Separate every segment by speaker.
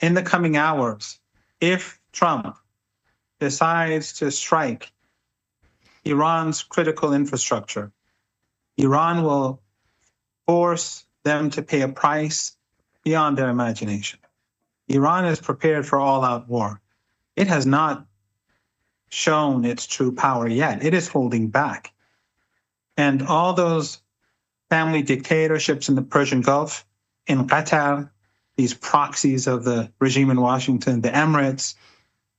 Speaker 1: in the coming hours, if Trump decides to strike Iran's critical infrastructure, Iran will force them to pay a price beyond their imagination. Iran is prepared for all-out war. It has not shown its true power yet. It is holding back. And all those family dictatorships in the Persian Gulf, in Qatar, these proxies of the regime in Washington, the Emirates,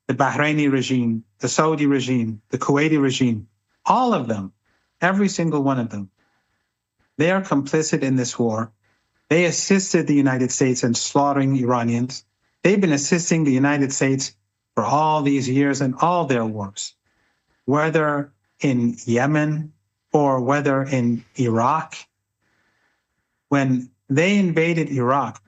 Speaker 1: the Bahraini regime, the Saudi regime, the Kuwaiti regime, all of them, every single one of them, they are complicit in this war. They assisted the United States in slaughtering Iranians. They've been assisting the United States for all these years in all their wars, whether in Yemen or whether in Iraq. When they invaded Iraq,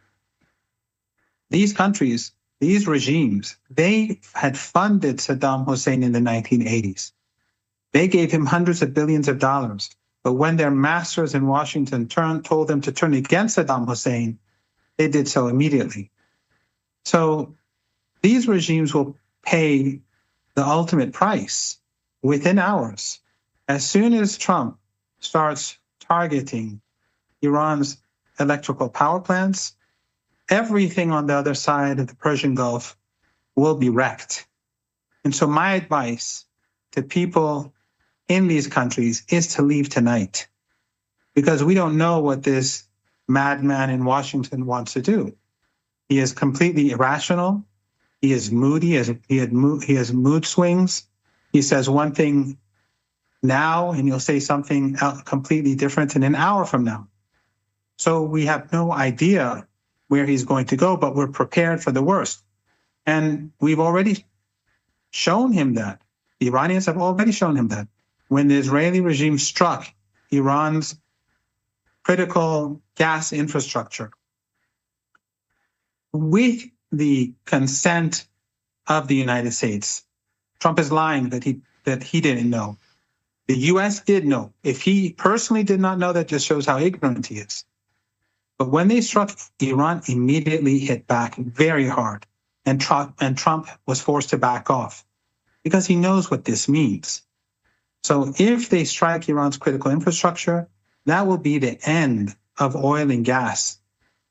Speaker 1: these countries, these regimes, they had funded Saddam Hussein in the 1980s. They gave him hundreds of billions of dollars. But when their masters in Washington told them to turn against Saddam Hussein, they did so immediately. So these regimes will pay the ultimate price within hours. As soon as Trump starts targeting Iran's electrical power plants, everything on the other side of the Persian Gulf will be wrecked. And so my advice to people in these countries is to leave tonight, because we don't know what this madman in Washington wants to do. He is completely irrational. He is moody. He has mood swings. He says one thing now, and he'll say something completely different in an hour from now. So we have no idea where he's going to go, but we're prepared for the worst. And we've already shown him that. The Iranians have already shown him that. When the Israeli regime struck Iran's critical gas infrastructure, with the consent of the United States, Trump is lying that he didn't know. The U.S. did know. If he personally did not know, that just shows how ignorant he is. But when they struck, Iran immediately hit back very hard, and Trump was forced to back off because he knows what this means. So if they strike Iran's critical infrastructure, that will be the end of oil and gas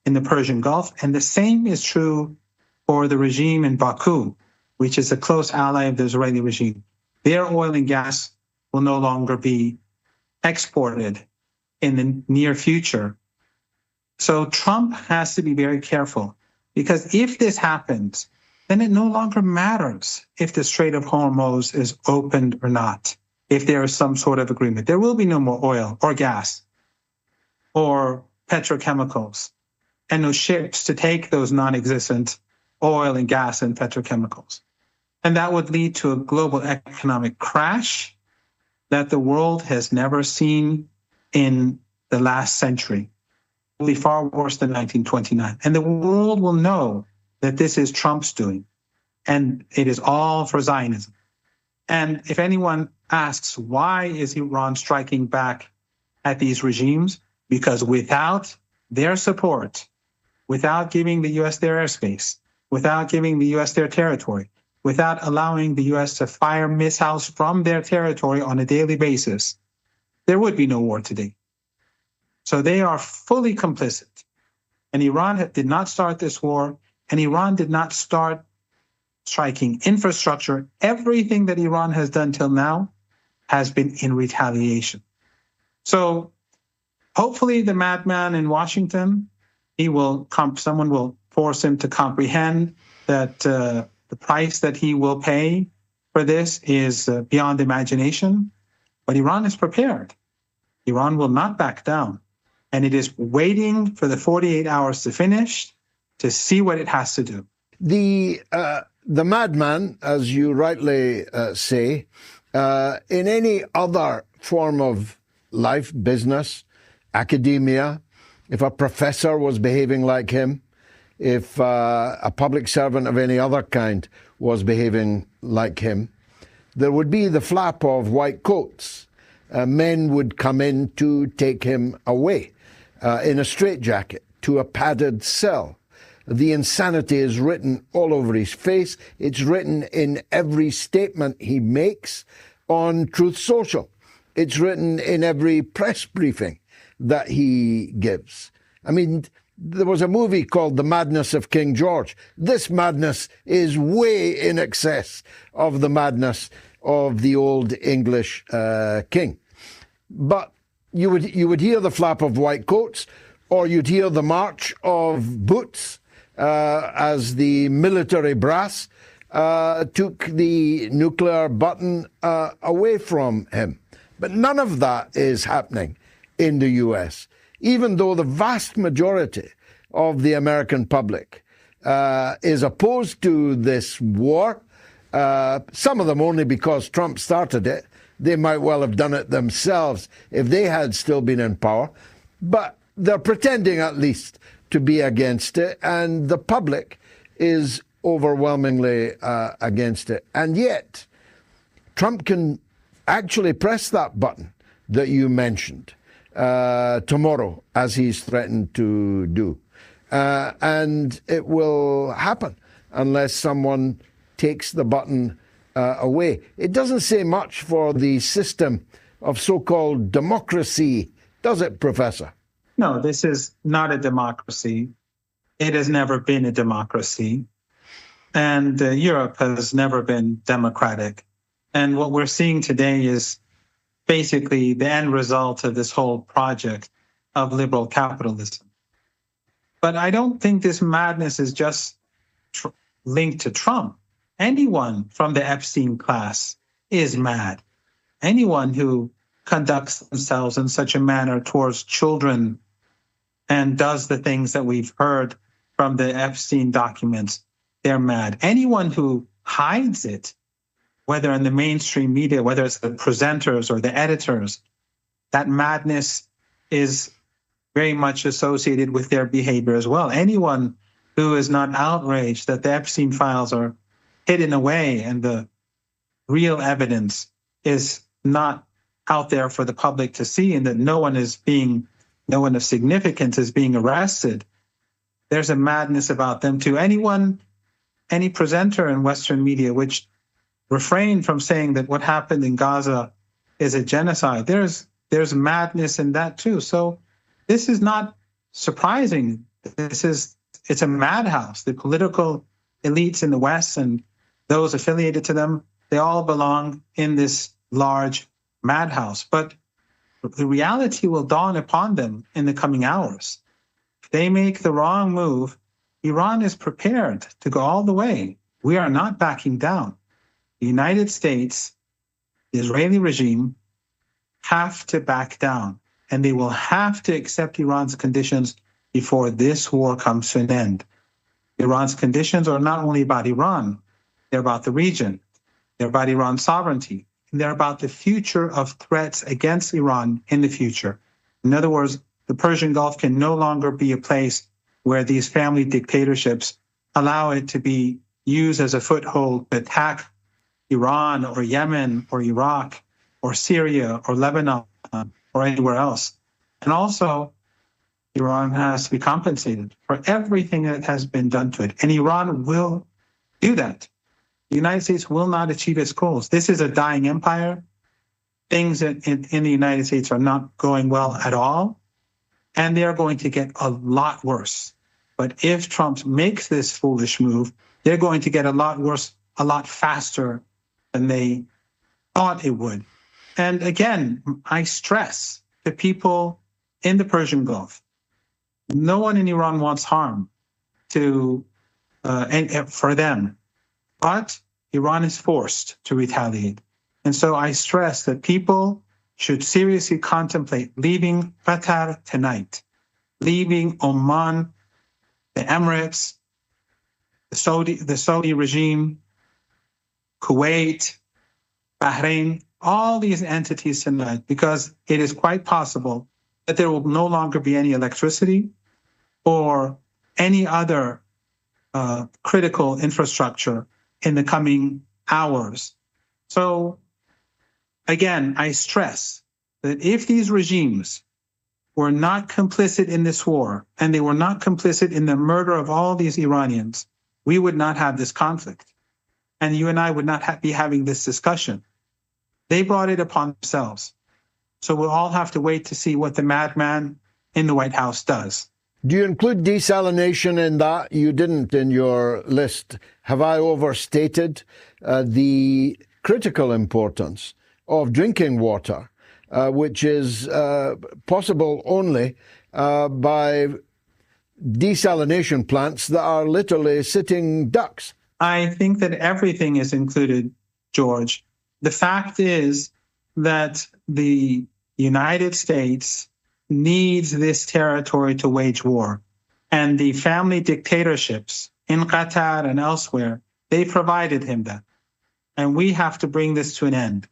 Speaker 1: in the Persian Gulf. And the same is true for the regime in Baku, which is a close ally of the Israeli regime. Their oil and gas will no longer be exported in the near future. So Trump has to be very careful, because if this happens, then it no longer matters if the Strait of Hormuz is opened or not. If there is some sort of agreement, there will be no more oil or gas or petrochemicals and no ships to take those non-existent oil and gas and petrochemicals. And that would lead to a global economic crash that the world has never seen in the last century. It will be far worse than 1929. And the world will know that this is Trump's doing, and it is all for Zionism. And if anyone asks, why is Iran striking back at these regimes? Because without their support, without giving the U.S. their airspace, without giving the U.S. their territory, without allowing the U.S. to fire missiles from their territory on a daily basis, there would be no war today. So they are fully complicit. And Iran did not start this war, and Iran did not start striking infrastructure. Everything that Iran has done till now has been in retaliation. So hopefully the madman in Washington, someone will force him to comprehend that the price that he will pay for this is beyond imagination. But Iran is prepared. Iran will not back down. And it is waiting for the 48 hours to finish to see what it has to do.
Speaker 2: The madman, as you rightly say, in any other form of life, business, academia, if a professor was behaving like him, if a public servant of any other kind was behaving like him, there would be the flap of white coats. Men would come in to take him away in a straitjacket to a padded cell. The insanity is written all over his face. It's written in every statement he makes on Truth Social. It's written in every press briefing that he gives. I mean, there was a movie called The Madness of King George. This madness is way in excess of the madness of the old English king. But you would hear the flap of white coats, or you'd hear the march of boots as the military brass took the nuclear button away from him. But none of that is happening in the US, even though the vast majority of the American public is opposed to this war. Some of them only because Trump started it. They might well have done it themselves if they had still been in power. But they're pretending at least to be against it, and the public is overwhelmingly against it. And yet, Trump can actually press that button that you mentioned tomorrow, as he's threatened to do. And it will happen unless someone takes the button away. It doesn't say much for the system of so-called democracy, does it, Professor?
Speaker 1: No, this is not a democracy. It has never been a democracy. And Europe has never been democratic. And what we're seeing today is basically the end result of this whole project of liberal capitalism. But I don't think this madness is just linked to Trump. Anyone from the Epstein class is mad. Anyone who conducts themselves in such a manner towards children and does the things that we've heard from the Epstein documents, they're mad. Anyone who hides it, whether in the mainstream media, whether it's the presenters or the editors, that madness is very much associated with their behavior as well. Anyone who is not outraged that the Epstein files are hidden away and the real evidence is not out there for the public to see, and that no one of significance is being arrested, there's a madness about them too. Any presenter in Western media which refrain from saying that what happened in Gaza is a genocide, there's madness in that too. So this is not surprising. It's a madhouse. The political elites in the West and those affiliated to them, they all belong in this large madhouse. But the reality will dawn upon them in the coming hours. If they make the wrong move, Iran is prepared to go all the way. We are not backing down. The United States, the Israeli regime, have to back down, and they will have to accept Iran's conditions before this war comes to an end. Iran's conditions are not only about Iran, they're about the region, they're about Iran's sovereignty, and they're about the future of threats against Iran in the future. In other words, the Persian Gulf can no longer be a place where these family dictatorships allow it to be used as a foothold to attack Iran or Yemen or Iraq or Syria or Lebanon or anywhere else. And also, Iran has to be compensated for everything that has been done to it. And Iran will do that. The United States will not achieve its goals. This is a dying empire. Things in the United States are not going well at all, and they are going to get a lot worse. But if Trump makes this foolish move, they're going to get a lot worse, a lot faster than they thought it would. And again, I stress to people in the Persian Gulf, no one in Iran wants harm for them, but Iran is forced to retaliate. And so I stress that people should seriously contemplate leaving Qatar tonight, leaving Oman, the Emirates, the Saudi regime, Kuwait, Bahrain, all these entities tonight, because it is quite possible that there will no longer be any electricity or any other critical infrastructure in the coming hours. So again, I stress that if these regimes were not complicit in this war, and they were not complicit in the murder of all these Iranians, we would not have this conflict. And you and I would not be having this discussion. They brought it upon themselves. So we'll all have to wait to see what the madman in the White House does.
Speaker 2: Do you include desalination in that? You didn't in your list. Have I overstated the critical importance of drinking water, which is possible only by desalination plants that are literally sitting ducks?
Speaker 1: I think that everything is included, George. The fact is that the United States needs this territory to wage war. And the family dictatorships in Qatar and elsewhere, they provided him that. And we have to bring this to an end.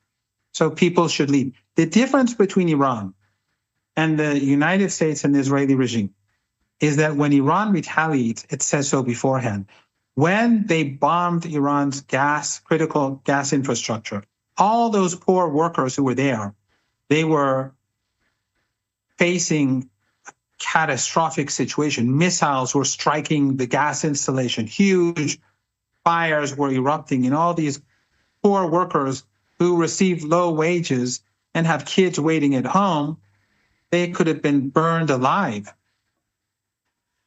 Speaker 1: So people should leave. The difference between Iran and the United States and the Israeli regime is that when Iran retaliates, it says so beforehand. When they bombed Iran's critical gas infrastructure, all those poor workers who were there, they were facing a catastrophic situation. Missiles were striking the gas installation. Huge fires were erupting, and all these poor workers who received low wages and have kids waiting at home, they could have been burned alive.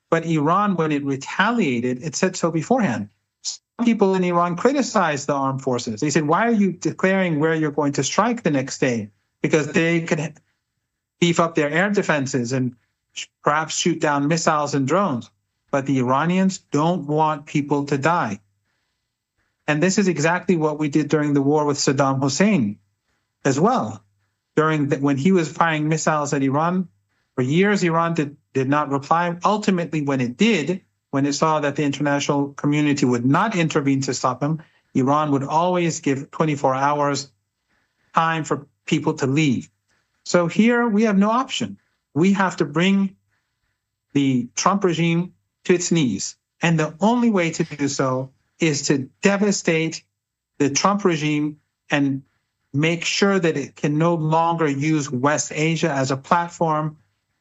Speaker 1: But Iran, when it retaliated, it said so beforehand. Some people in Iran criticized the armed forces. They said, why are you declaring where you're going to strike the next day? Because they could beef up their air defenses and perhaps shoot down missiles and drones. But the Iranians don't want people to die. And this is exactly what we did during the war with Saddam Hussein as well. When he was firing missiles at Iran, for years Iran did not reply. Ultimately, when it did, when it saw that the international community would not intervene to stop him, Iran would always give 24 hours time for people to leave. So here we have no option. We have to bring the Trump regime to its knees. And the only way to do so is to devastate the Trump regime and make sure that it can no longer use West Asia as a platform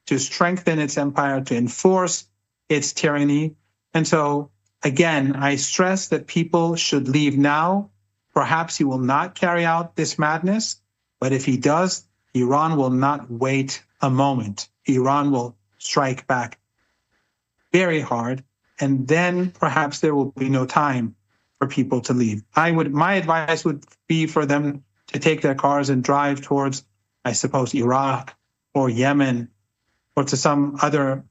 Speaker 1: to strengthen its empire, to enforce its tyranny. And so, again, I stress that people should leave now. Perhaps he will not carry out this madness, but if he does, Iran will not wait a moment. Iran will strike back very hard, and then perhaps there will be no time for people to leave. My advice would be for them to take their cars and drive towards, I suppose, Iraq or Yemen or to some other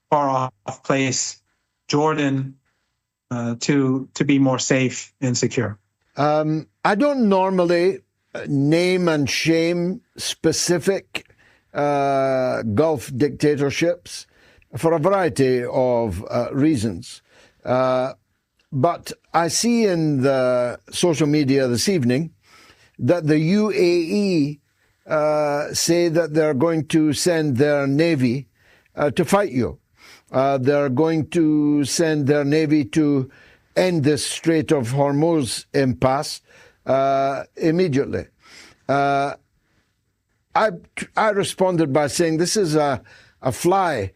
Speaker 1: far-off place, Jordan, to be more safe and secure.
Speaker 2: I don't normally name and shame specific Gulf dictatorships for a variety of reasons. But I see in the social media this evening that the UAE say that they're going to send their navy to fight you. They're going to send their navy to end this Strait of Hormuz impasse immediately. I responded by saying this is a fly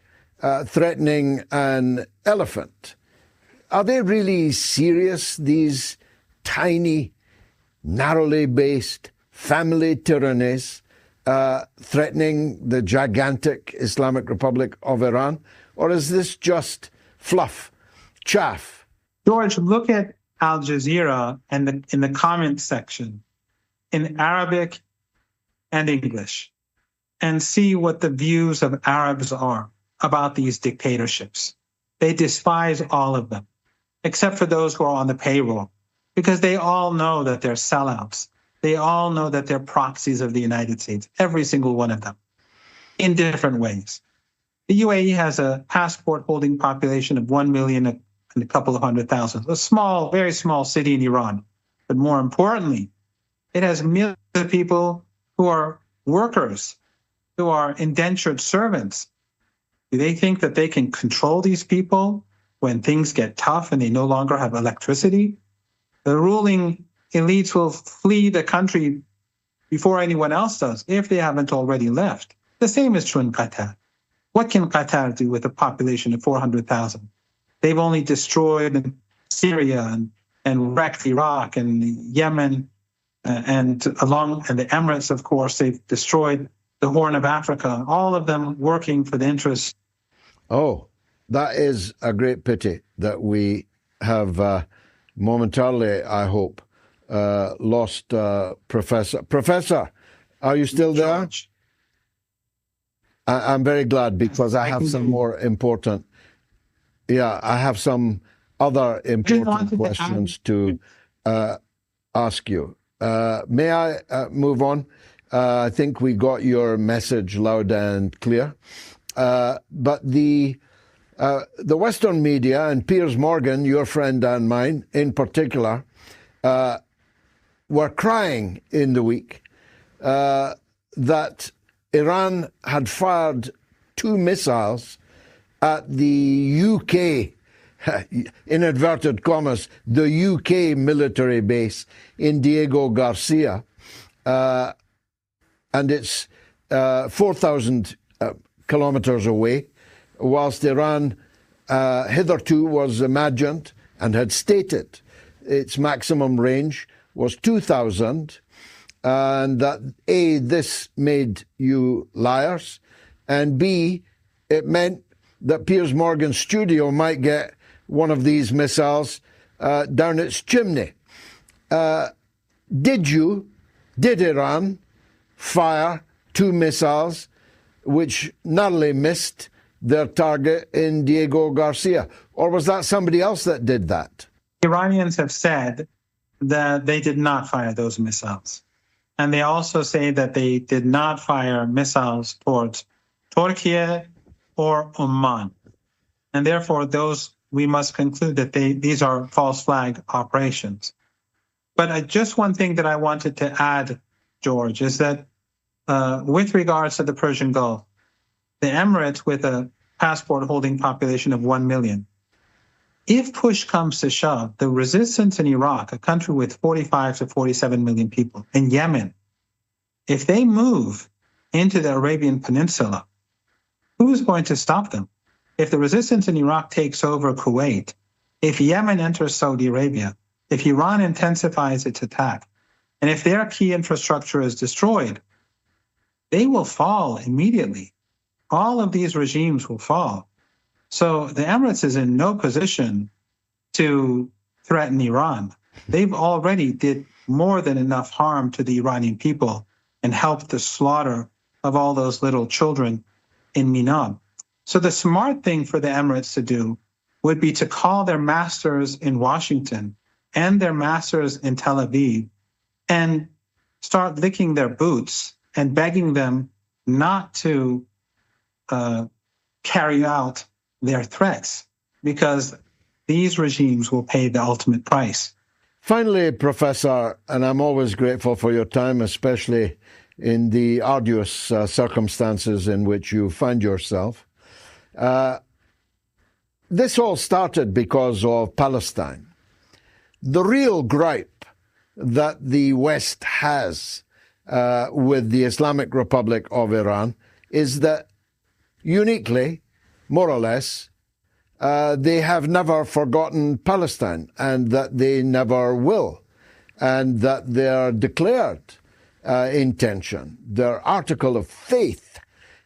Speaker 2: threatening an elephant. Are they really serious, these tiny, narrowly based family tyrannies threatening the gigantic Islamic Republic of Iran? Or is this just fluff, chaff?
Speaker 1: George, look at Al Jazeera and in the comment section in Arabic and English and see what the views of Arabs are about these dictatorships. They despise all of them, except for those who are on the payroll, because they all know that they're sellouts. They all know that they're proxies of the United States, every single one of them, in different ways. The UAE has a passport-holding population of 1 million and a couple of 100,000, a small, very small city in Iran. But more importantly, it has millions of people who are workers, who are indentured servants. Do they think that they can control these people when things get tough and they no longer have electricity? The ruling elites will flee the country before anyone else does, if they haven't already left. The same is true in Qatar. What can Qatar do with a population of 400,000? They've only destroyed Syria and wrecked Iraq and Yemen and the Emirates, of course. They've destroyed the Horn of Africa, all of them working for the interests.
Speaker 2: Oh, that is a great pity that we have momentarily, I hope, lost Professor. Professor, are you still there?
Speaker 1: George.
Speaker 2: I'm very glad, because I have some more important, I have some other important questions to ask you. May I move on? I think we got your message loud and clear. But the Western media, and Piers Morgan, your friend and mine in particular, were crying in the week that Iran had fired 2 missiles at the UK, in inverted commas, the UK military base in Diego Garcia. And it's 4,000 kilometers away, whilst Iran hitherto was imagined and had stated its maximum range was 2,000, and that A, this made you liars, and B, it meant that Piers Morgan's studio might get one of these missiles down its chimney. Did Iran fire 2 missiles which narrowly missed their target in Diego Garcia? Or was that somebody else that did that?
Speaker 1: Iranians have said that they did not fire those missiles. And they also say that they did not fire missiles towards Turkey or Oman. And therefore, we must conclude that these are false flag operations. But just one thing that I wanted to add, George, is that with regards to the Persian Gulf, the Emirates, with a passport-holding population of 1 million, if push comes to shove, the resistance in Iraq, a country with 45 to 47 million people, in Yemen, if they move into the Arabian Peninsula, who is going to stop them? If the resistance in Iraq takes over Kuwait, if Yemen enters Saudi Arabia, if Iran intensifies its attack, and if their key infrastructure is destroyed, they will fall immediately. All of these regimes will fall. So the Emirates is in no position to threaten Iran. They've already did more than enough harm to the Iranian people and helped the slaughter of all those little children in Mina. So the smart thing for the Emirates to do would be to call their masters in Washington and their masters in Tel Aviv and start licking their boots and begging them not to carry out their threats, because these regimes will pay the ultimate price.
Speaker 2: Finally, Professor, and I'm always grateful for your time, especially in the arduous circumstances in which you find yourself. This all started because of Palestine. The real gripe that the West has with the Islamic Republic of Iran is that uniquely, more or less, they have never forgotten Palestine, and that they never will, and that their declared intention, their article of faith,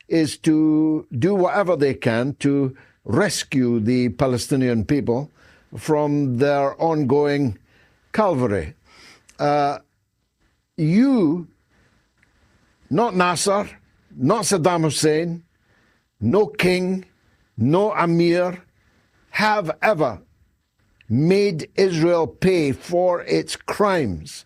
Speaker 2: is to do whatever they can to rescue the Palestinian people from their ongoing calvary. You, not Nasser, not Saddam Hussein, no king, no emir, have ever made Israel pay for its crimes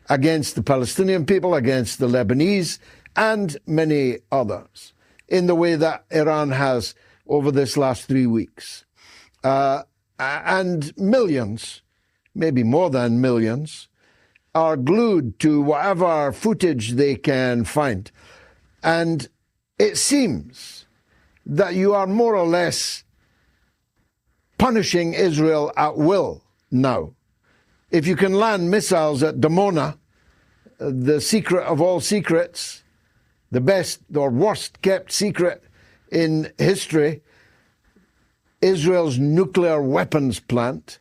Speaker 2: against the Palestinian people, against the Lebanese, and many others, in the way that Iran has over this last 3 weeks. And millions, maybe more than millions, are glued to whatever footage they can find. And it seems that you are more or less punishing Israel at will now. If you can land missiles at Dimona, the secret of all secrets, the best or worst kept secret in history, Israel's nuclear weapons plant.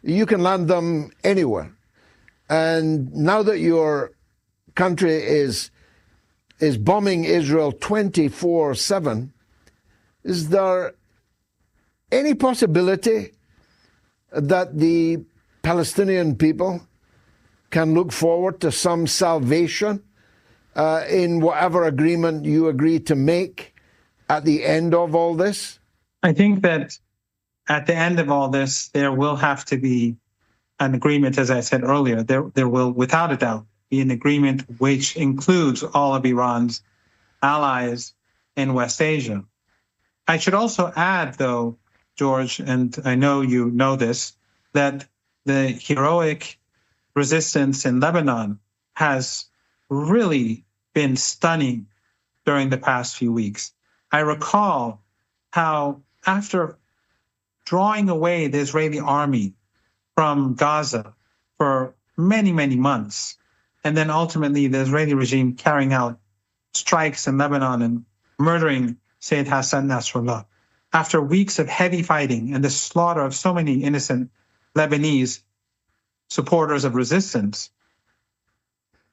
Speaker 2: You can land them anywhere. And now that your country is bombing Israel 24/7, is there any possibility that the Palestinian people can look forward to some salvation in whatever agreement you agree to make at the end of all this?
Speaker 1: I think that at the end of all this, there will have to be an agreement, as I said earlier. There will, without a doubt, be an agreement which includes all of Iran's allies in West Asia. I should also add, though, George, and I know you know this, that the heroic resistance in Lebanon has really been stunning during the past few weeks. I recall how after drawing away the Israeli army from Gaza for many, many months, and then ultimately the Israeli regime carrying out strikes in Lebanon and murdering Seyed Hassan Nasrallah, after weeks of heavy fighting and the slaughter of so many innocent Lebanese supporters of resistance,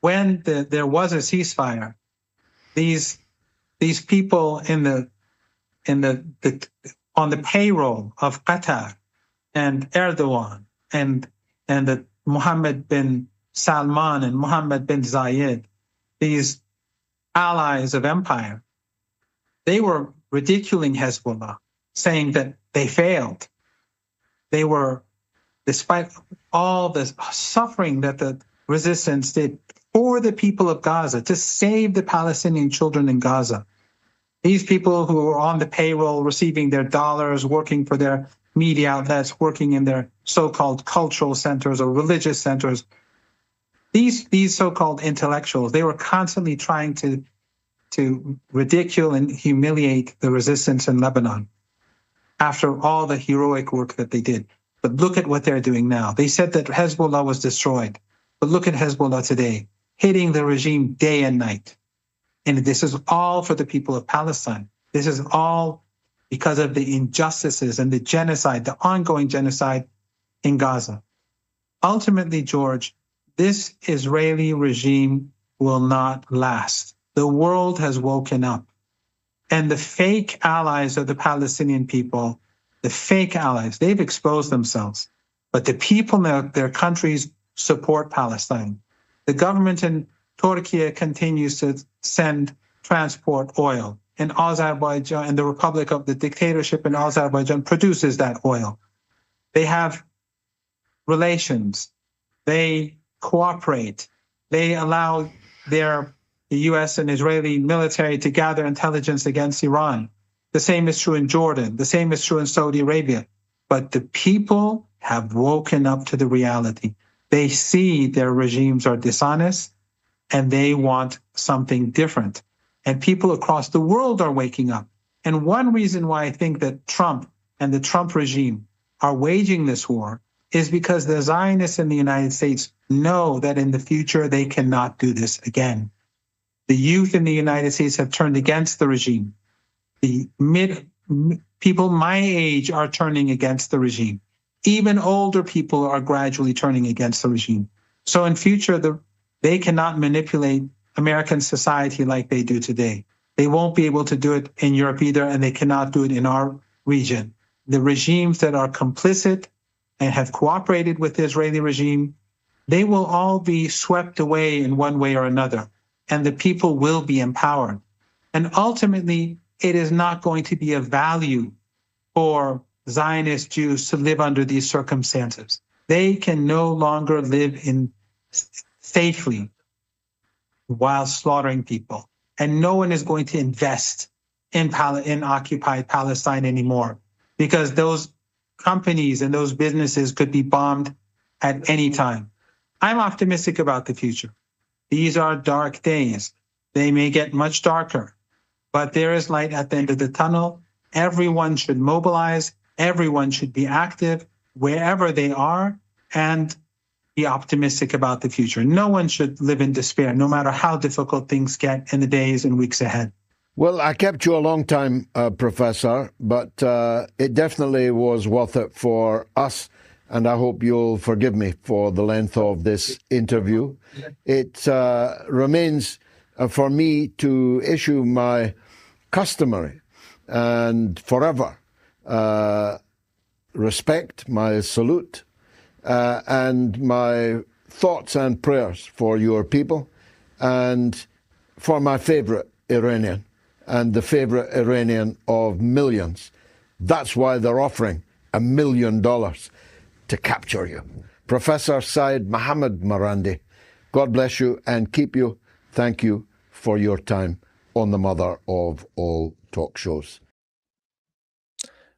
Speaker 1: when there was a ceasefire, these people on the payroll of Qatar and Erdogan and the Mohammed bin Salman and Mohammed bin Zayed, these allies of empire, they were ridiculing Hezbollah, saying that they failed. They were, despite all the suffering that the resistance did for the people of Gaza, to save the Palestinian children in Gaza. These people who are on the payroll, receiving their dollars, working for their media outlets, working in their so-called cultural centers or religious centers, these so-called intellectuals, they were constantly trying to ridicule and humiliate the resistance in Lebanon after all the heroic work that they did. But look at what they're doing now. They said that Hezbollah was destroyed, but look at Hezbollah today, hitting the regime day and night. And this is all for the people of Palestine. This is all because of the injustices and the genocide, the ongoing genocide in Gaza. Ultimately, George, this Israeli regime will not last. The world has woken up. And the fake allies of the Palestinian people, the fake allies, they've exposed themselves. But the people in their countries support Palestine. The government in Turkey continues to send transport oil. And Azerbaijan and the Republic of the Dictatorship in Azerbaijan produces that oil. They have relations. They cooperate. They allow the U.S. and Israeli military to gather intelligence against Iran. The same is true in Jordan. The same is true in Saudi Arabia. But the people have woken up to the reality. They see their regimes are dishonest and they want something different. And people across the world are waking up. And one reason why I think that Trump and the Trump regime are waging this war is because the Zionists in the United States know that in the future they cannot do this again. The youth in the United States have turned against the regime. The people my age are turning against the regime. Even older people are gradually turning against the regime. So in future, they cannot manipulate American society like they do today. They won't be able to do it in Europe either, and they cannot do it in our region. The regimes that are complicit and have cooperated with the Israeli regime, they will all be swept away in one way or another, and the people will be empowered. And ultimately, it is not going to be a value for Zionist Jews to live under these circumstances. They can no longer live safely while slaughtering people. And no one is going to invest in occupied Palestine anymore, because those companies and those businesses could be bombed at any time. I'm optimistic about the future. These are dark days. They may get much darker, but there is light at the end of the tunnel. Everyone should mobilize. Everyone should be active wherever they are and be optimistic about the future. No one should live in despair, no matter how difficult things get in the days and weeks ahead.
Speaker 2: Well, I kept you a long time, Professor, but it definitely was worth it for us, and I hope you'll forgive me for the length of this interview. It remains for me to issue my customary and forever respect, my salute, and my thoughts and prayers for your people and for my favorite Iranian and the favorite Iranian of millions. That's why they're offering $1 million to capture you. Professor Seyed Mohammed Marandi, God bless you and keep you. Thank you for your time on the mother of all talk shows.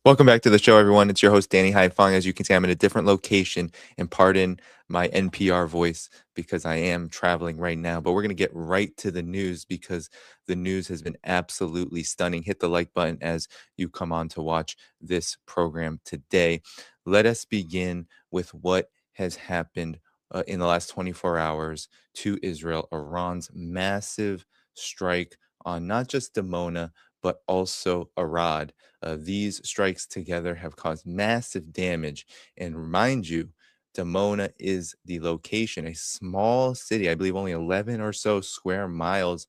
Speaker 3: Welcome back to the show, everyone. It's your host, Danny Haiphong. As you can see, I'm in a different location, and pardon my NPR voice because I am traveling right now. But we're going to get right to the news because the news has been absolutely stunning. Hit the like button as you come on to watch this program today. Let us begin with what has happened in the last 24 hours to Israel. Iran's massive strike on not just Dimona, but also Arad. These strikes together have caused massive damage. And remind you, Dimona is the location, a small city, I believe only 11 or so square miles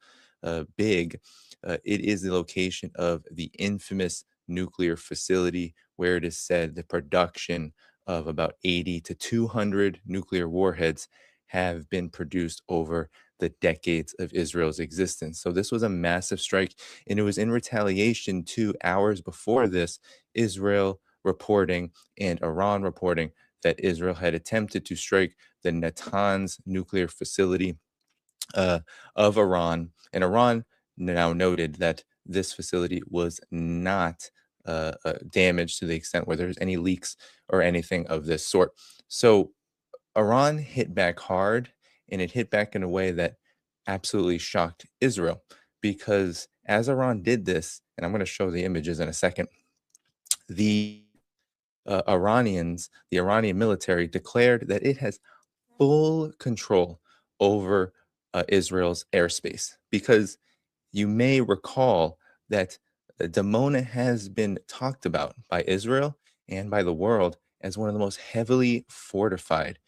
Speaker 3: big. It is the location of the infamous nuclear facility where it is said the production of about 80 to 200 nuclear warheads have been produced over the decades of Israel's existence. So this was a massive strike, and it was in retaliation to hours before this, Israel reporting and Iran reporting that Israel had attempted to strike the Natanz nuclear facility of Iran. And Iran now noted that this facility was not damaged to the extent where there's any leaks or anything of this sort. So Iran hit back hard, and it hit back in a way that absolutely shocked Israel because as Iran did this, and I'm going to show the images in a second, the the Iranian military declared that it has full control over Israel's airspace because you may recall that Dimona has been talked about by Israel and by the world as one of the most heavily fortified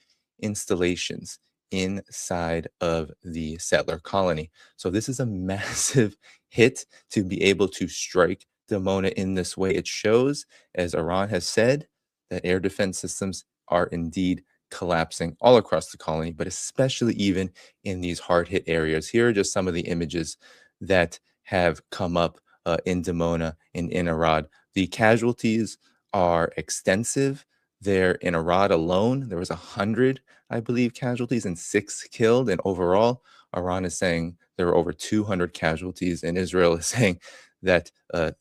Speaker 3: installations inside of the settler colony. So this is a massive hit to be able to strike Dimona in this way. It shows, as Iran has said, that air defense systems are indeed collapsing all across the colony, but especially even in these hard hit areas. Here are just some of the images that have come up in Dimona and in Arad. The casualties are extensive. There in Arad alone, there was 100, I believe, casualties and 6 killed. And overall, Iran is saying there were over 200 casualties, and Israel is saying that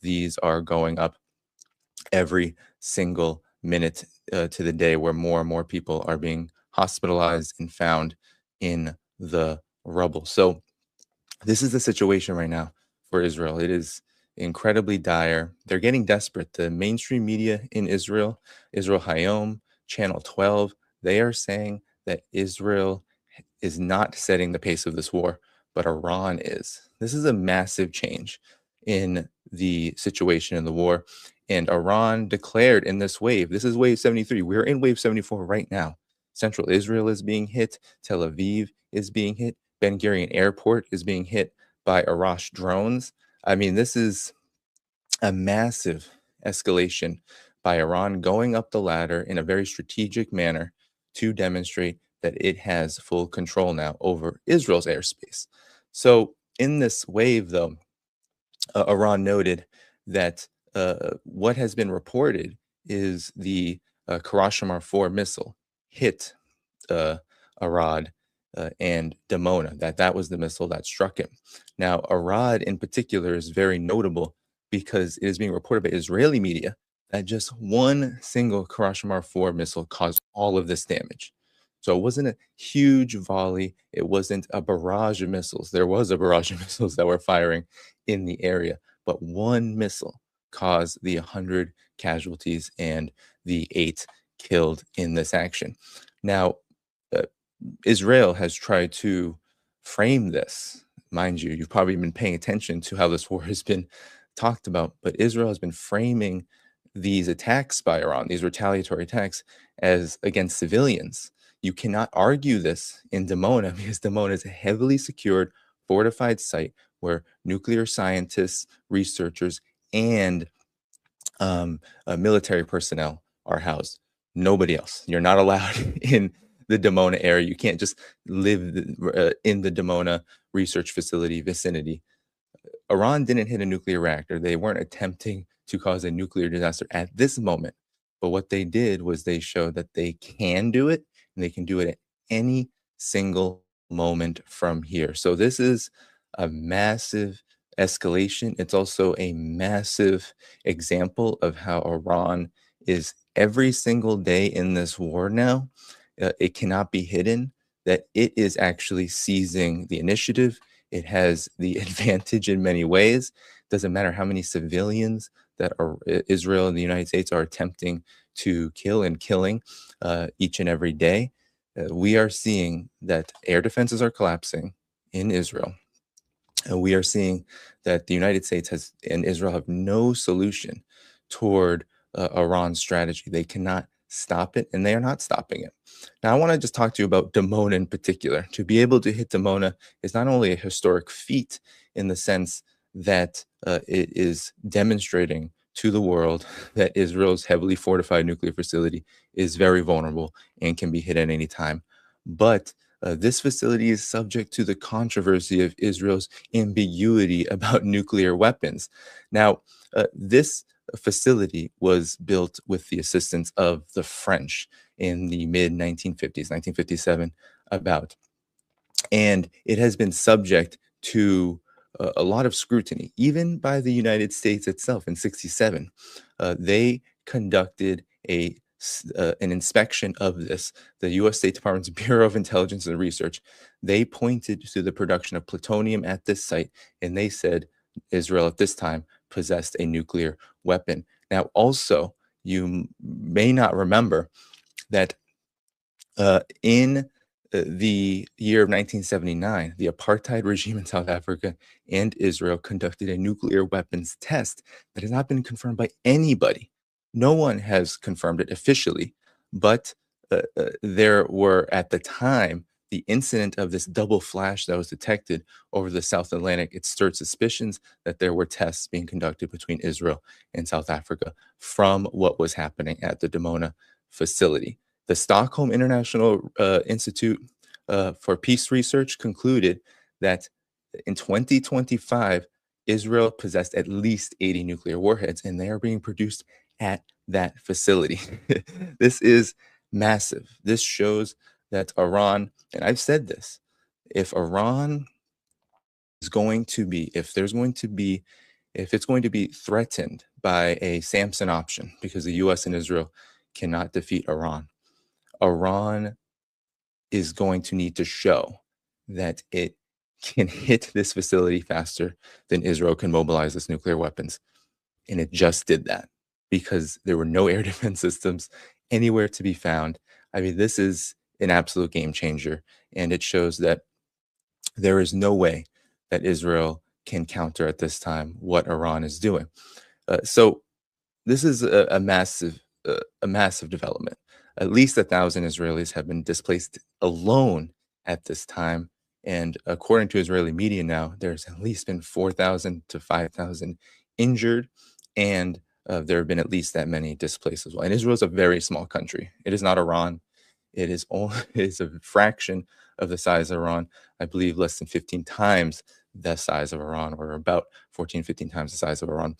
Speaker 3: these are going up every single minute to the day, where more and more people are being hospitalized and found in the rubble. So this is the situation right now for Israel. It is incredibly dire. They're getting desperate. The mainstream media in Israel, Israel Hayom, Channel 12, they are saying that Israel is not setting the pace of this war, but Iran is. This is a massive change in the situation in the war. And Iran declared in this wave, this is wave 73. We're in wave 74 right now. Central Israel is being hit. Tel Aviv is being hit. Ben Gurion Airport is being hit by Arash drones. I mean, this is a massive escalation by Iran going up the ladder in a very strategic manner to demonstrate that it has full control now over Israel's airspace. So in this wave, though, Iran noted that what has been reported is the Karashmar 4 missile hit Arad and Dimona, that was the missile that struck him. Now, Arad in particular is very notable because it is being reported by Israeli media that just one single Karashmar 4 missile caused all of this damage. So it wasn't a huge volley. It wasn't a barrage of missiles. There was a barrage of missiles that were firing in the area, but one missile caused the 100 casualties and the 8 killed in this action. Now, Israel has tried to frame this mind you, you've probably been paying attention to how this war has been talked about, but Israel has been framing these attacks by Iran, these retaliatory attacks, as against civilians. You cannot argue this in Dimona because Dimona is a heavily secured, fortified site where nuclear scientists, researchers, and military personnel are housed. Nobody else. You're not allowed in the Dimona area. You can't just live in the Dimona research facility vicinity. Iran didn't hit a nuclear reactor. They weren't attempting to cause a nuclear disaster at this moment. But what they did was they showed that they can do it, and they can do it at any single moment from here. So this is a massive escalation. It's also a massive example of how Iran is every single day in this war now. It cannot be hidden that it is actually seizing the initiative. It has the advantage in many ways. Doesn't matter how many civilians that are Israel and the United States are attempting to kill and killing each and every day. We are seeing that air defenses are collapsing in Israel. We are seeing that the United States has and Israel have no solution toward Iran's strategy. They cannot stop it, and they are not stopping it. Now, I want to just talk to you about Dimona in particular. To be able to hit Dimona is not only a historic feat in the sense that it is demonstrating to the world that Israel's heavily fortified nuclear facility is very vulnerable and can be hit at any time, but this facility is subject to the controversy of Israel's ambiguity about nuclear weapons. Now, this facility was built with the assistance of the French in the mid 1950s, 1957, about. And it has been subject to a lot of scrutiny, even by the United States itself in 67. They conducted an inspection of this. The U.S. State Department's Bureau of Intelligence and Research, they pointed to the production of plutonium at this site, and they said Israel at this time possessed a nuclear weapon. Now, also, you may not remember that in the year of 1979, the apartheid regime in South Africa and Israel conducted a nuclear weapons test that has not been confirmed by anybody. No one has confirmed it officially, but there were at the time the incident of this double flash that was detected over the South Atlantic. It stirred suspicions that there were tests being conducted between Israel and South Africa from what was happening at the Dimona facility. The Stockholm International Institute for Peace Research concluded that in 2025, Israel possessed at least 80 nuclear warheads, and they are being produced at that facility. This is massive. This shows that Iran, and I've said this, if Iran is going to be, if it's going to be threatened by a Samson option, because the US and Israel cannot defeat Iran is going to need to show that it can hit this facility faster than Israel can mobilize its nuclear weapons. And it just did that because there were no air defense systems anywhere to be found. I mean, this is an absolute game changer. And it shows that there is no way that Israel can counter at this time what Iran is doing. So this is a massive development. At least 1,000 Israelis have been displaced alone at this time. And according to Israeli media now, there's at least been 4,000 to 5,000 injured. And there have been at least that many displaced as well. And Israel is a very small country. It is not Iran. It is a fraction of the size of Iran. I believe less than 15 times the size of Iran, or about 14, 15 times the size of Iran,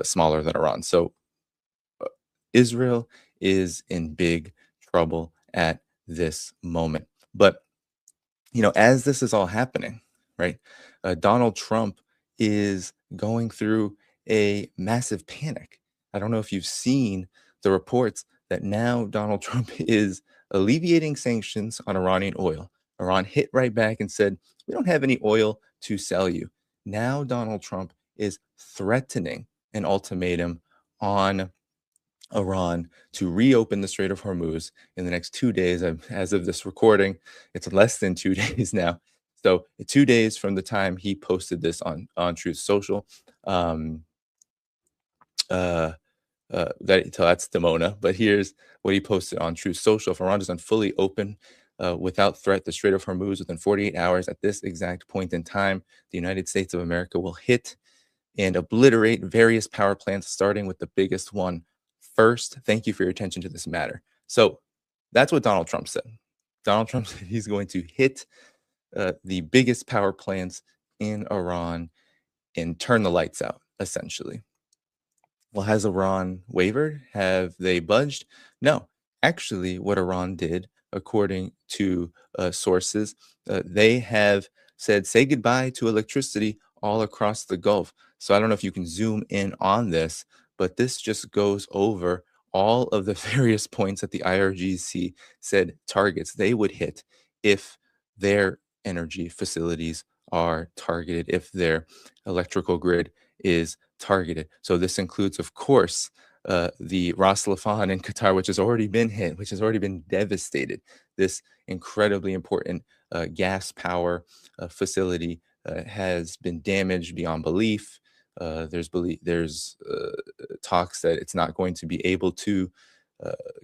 Speaker 3: smaller than Iran. So Israel is in big trouble at this moment. But, as this is all happening, right, Donald Trump is going through a massive panic. I don't know if you've seen the reports that now Donald Trump is alleviating sanctions on Iranian oil. Iran hit right back and said, we don't have any oil to sell you. Now Donald Trump is threatening an ultimatum on Iran to reopen the Strait of Hormuz in the next 2 days. As of this recording, it's less than 2 days now So 2 days from the time he posted this on Truth Social, that's Demona. But here's what he posted on Truth Social: if Iran doesn't fully open without threat the Strait of Hormuz within 48 hours at this exact point in time, the United States of America will hit and obliterate various power plants, starting with the biggest one first. Thank you for your attention to this matter. So that's what Donald Trump said. Donald Trump said he's going to hit the biggest power plants in Iran and turn the lights out, essentially. Well, has Iran wavered? Have they budged? No. Actually, what Iran did, according to sources, they have said, say goodbye to electricity all across the Gulf. So I don't know if you can zoom in on this, but this just goes over all of the various points that the IRGC said targets they would hit if their energy facilities are targeted, if their electrical grid is targeted. So this includes, of course, the Ras Laffan in Qatar, which has already been hit, which has already been devastated. This incredibly important gas power facility has been damaged beyond belief. There's talks that it's not going to be able to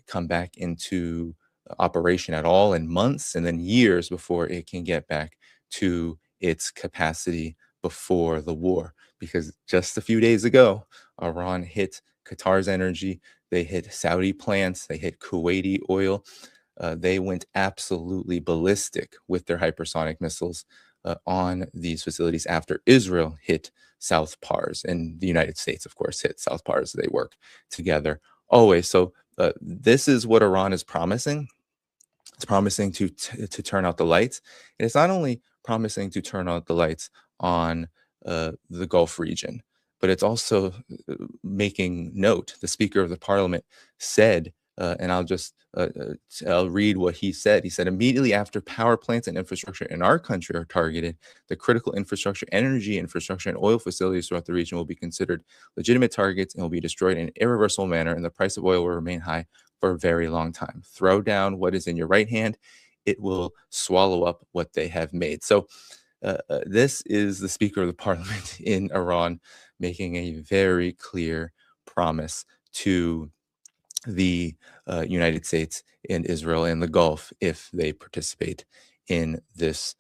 Speaker 3: come back into operation at all in months, and then years before it can get back to its capacity before the war. Because just a few days ago, Iran hit Qatar's energy, they hit Saudi plants, they hit Kuwaiti oil. They went absolutely ballistic with their hypersonic missiles on these facilities after Israel hit South Pars, and the United States, of course, hit South Pars. They work together always. So this is what Iran is promising. It's promising to turn out the lights. And it's not only promising to turn out the lights on the Gulf region, but it's also making note. The Speaker of the Parliament said, and I'll read what he said. He said, immediately after power plants and infrastructure in our country are targeted, the critical infrastructure, energy infrastructure, and oil facilities throughout the region will be considered legitimate targets and will be destroyed in an irreversible manner, and the price of oil will remain high for a very long time. Throw down what is in your right hand, it will swallow up what they have made. So this is the Speaker of the Parliament in Iran making a very clear promise to the United States and Israel and the Gulf if they participate in this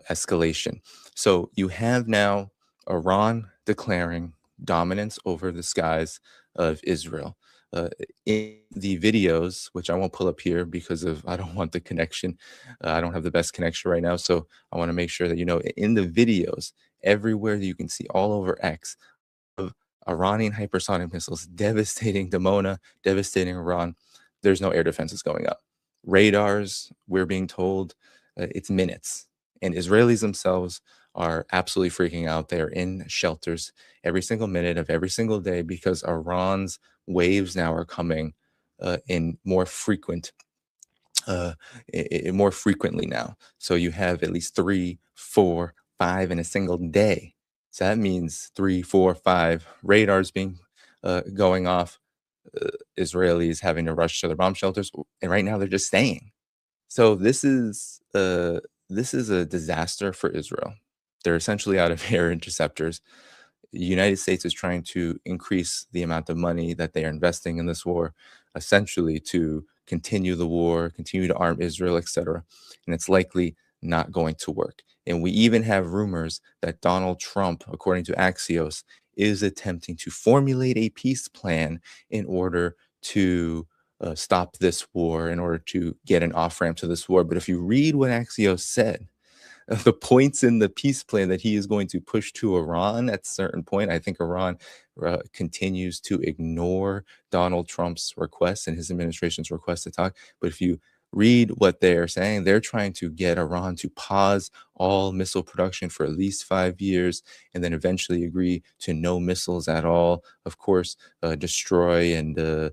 Speaker 3: escalation. So you have now Iran declaring dominance over the skies of Israel. In the videos, which I won't pull up here because I don't want the connection. I don't have the best connection right now. So I want to make sure that, in the videos, everywhere that you can see all over X, of Iranian hypersonic missiles devastating Dimona, devastating Iran, there's no air defenses going up. Radars, we're being told, it's minutes. And Israelis themselves are absolutely freaking out. They're in shelters every single minute of every single day because Iran's waves now are coming in more frequently now. So you have at least 3, 4, 5 in a single day. So that means 3, 4, 5 radars being going off. Israelis having to rush to the bomb shelters, and right now they're just staying. So this is a disaster for Israel. They're essentially out of air interceptors. The United States is trying to increase the amount of money that they are investing in this war, essentially to continue the war, continue to arm Israel, etc. And it's likely not going to work. And we even have rumors that Donald Trump, according to Axios, is attempting to formulate a peace plan in order to stop this war, in order to get an off-ramp to this war. But if you read what Axios said, the points in the peace plan that he is going to push to Iran at a certain point, I think Iran continues to ignore Donald Trump's request and his administration's request to talk. But if you read what they're saying, they're trying to get Iran to pause all missile production for at least 5 years and then eventually agree to no missiles at all. Of course, destroy and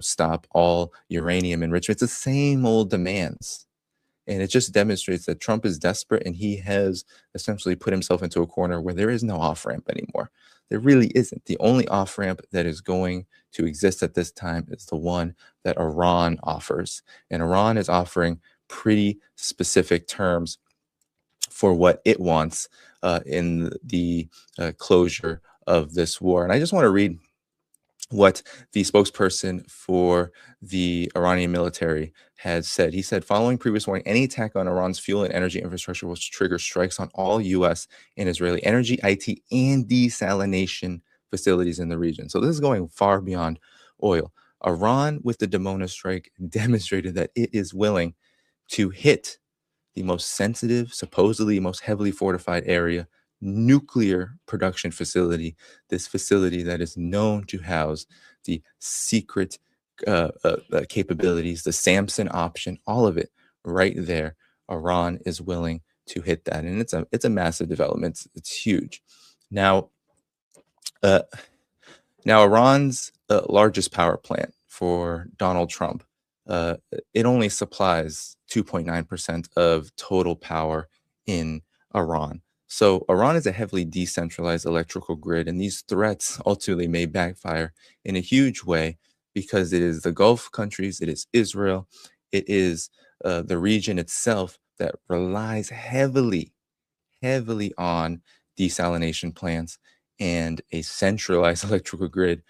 Speaker 3: stop all uranium enrichment. It's the same old demands. And it just demonstrates that Trump is desperate and he has essentially put himself into a corner where there is no off-ramp anymore. There really isn't. The only off-ramp that is going to exist at this time is the one that Iran offers. And Iran is offering pretty specific terms for what it wants in the closure of this war. And I just want to read what the spokesperson for the Iranian military has said. He said, following previous warning, any attack on Iran's fuel and energy infrastructure will trigger strikes on all U.S. and Israeli energy, IT, and desalination facilities in the region. So this is going far beyond oil. Iran, with the Dimona strike, demonstrated that it is willing to hit the most sensitive, supposedly most heavily fortified area, nuclear production facility, this facility that is known to house the secret capabilities, the Samson option, all of it right there. Iran is willing to hit that, and it's a massive development. It's huge. Now, Iran's largest power plant for Donald Trump, it only supplies 2.9% of total power in Iran. So Iran is a heavily decentralized electrical grid, and these threats ultimately may backfire in a huge way because it is the Gulf countries, it is Israel, it is the region itself that relies heavily on desalination plants and a centralized electrical grid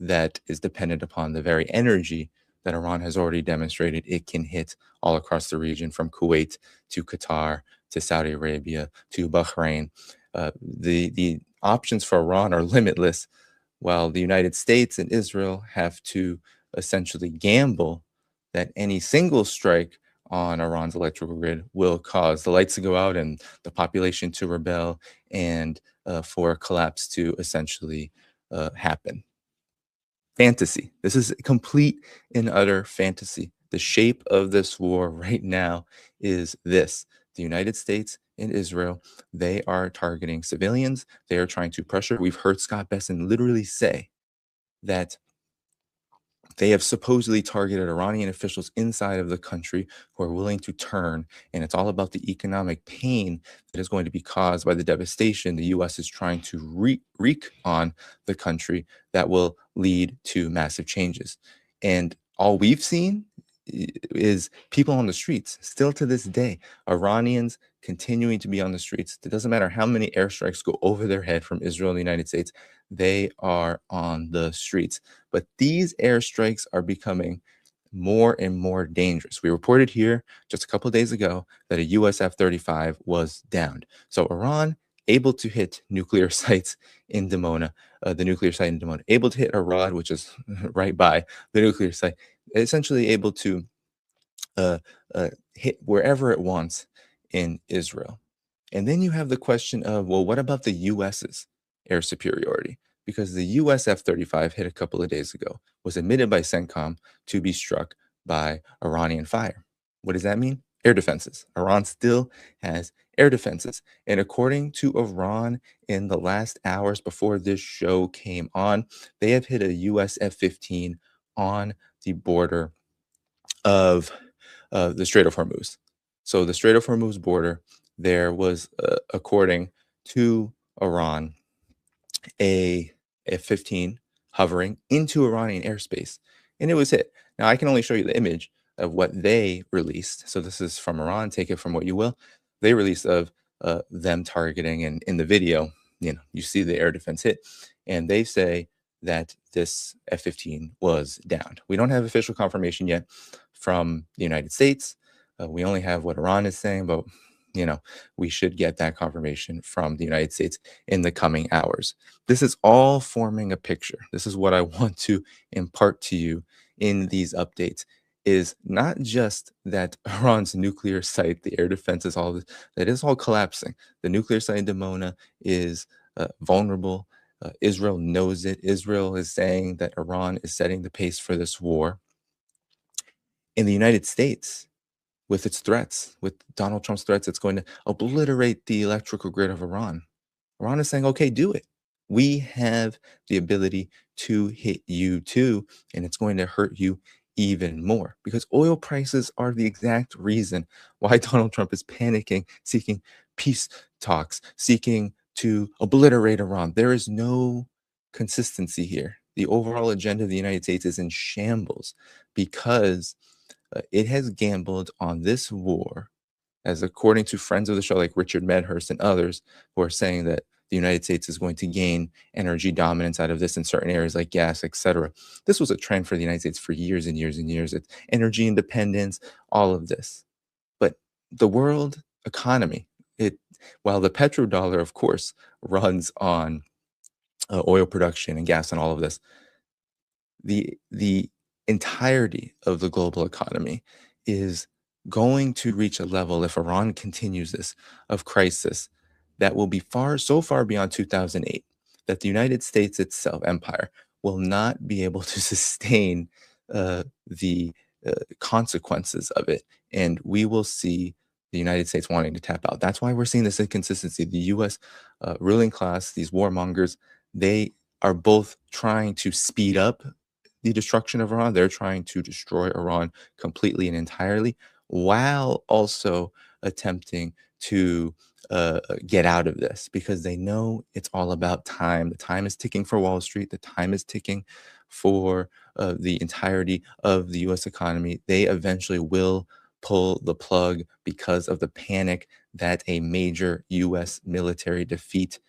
Speaker 3: that is dependent upon the very energy that Iran has already demonstrated it can hit all across the region, from Kuwait to Qatar to Saudi Arabia to Bahrain. The options for Iran are limitless, while the United States and Israel have to essentially gamble that any single strike on Iran's electrical grid will cause the lights to go out and the population to rebel, and for a collapse to essentially happen. Fantasy. This is complete and utter fantasy. The shape of this war right now is this: the United States and Israel, they are targeting civilians. They are trying to pressure. We've heard Scott Besson literally say that they have supposedly targeted Iranian officials inside of the country who are willing to turn. And it's all about the economic pain that is going to be caused by the devastation the U.S. is trying to wreak on the country that will lead to massive changes. And all we've seen is people on the streets still to this day, Iranians continuing to be on the streets. It doesn't matter how many airstrikes go over their head from Israel and the United States, they are on the streets. But these airstrikes are becoming more and more dangerous. We reported here just a couple of days ago that a US F-35 was downed. So Iran able to hit nuclear sites in Dimona, the nuclear site in Dimona, able to hit Arad, which is right by the nuclear site, essentially able to hit wherever it wants in Israel. And then you have the question of, well, what about the US's air superiority? Because the US F-35 hit a couple of days ago was admitted by CENTCOM to be struck by Iranian fire. What does that mean? Air defenses. Iran still has air defenses. And according to Iran, in the last hours before this show came on, they have hit a US F-15 on the border of the Strait of Hormuz. So the Strait of Hormuz border, there was, according to Iran, a F-15 hovering into Iranian airspace, and it was hit. Now, I can only show you the image of what they released. So this is from Iran. Take it from what you will. They released of them targeting, and in the video, you see the air defense hit, and they say that this F-15 was downed. We don't have official confirmation yet from the United States. We only have what Iran is saying, but we should get that confirmation from the United States in the coming hours. This is all forming a picture. This is what I want to impart to you in these updates, is not just that Iran's nuclear site, the air defense is all, that is all collapsing. The nuclear site in Dimona is vulnerable. Israel knows it. Israel is saying that Iran is setting the pace for this war. In the United States, with its threats, with Donald Trump's threats, it's going to obliterate the electrical grid of Iran. Iran is saying, okay, do it. We have the ability to hit you too, and it's going to hurt you even more, because oil prices are the exact reason why Donald Trump is panicking, seeking peace talks, seeking to obliterate Iran. There is no consistency here. The overall agenda of the United States is in shambles because it has gambled on this war as according to friends of the show like Richard Medhurst and others who are saying that the United States is going to gain energy dominance out of this in certain areas like gas, etc. This was a trend for the United States for years and years and years. It's energy independence, all of this. But the world economy, while the petrodollar, of course, runs on oil production and gas and all of this, the entirety of the global economy is going to reach a level, if Iran continues this, of crisis that will be so far beyond 2008 that the United States itself, empire, will not be able to sustain the consequences of it. And we will see the United States wanting to tap out. That's why we're seeing this inconsistency. The U.S. Ruling class, these warmongers, they are both trying to speed up the destruction of Iran. They're trying to destroy Iran completely and entirely, while also attempting to get out of this, because they know it's all about time. The time is ticking for Wall Street. The time is ticking for the entirety of the U.S. economy. They eventually will pull the plug because of the panic that a major U.S. military defeat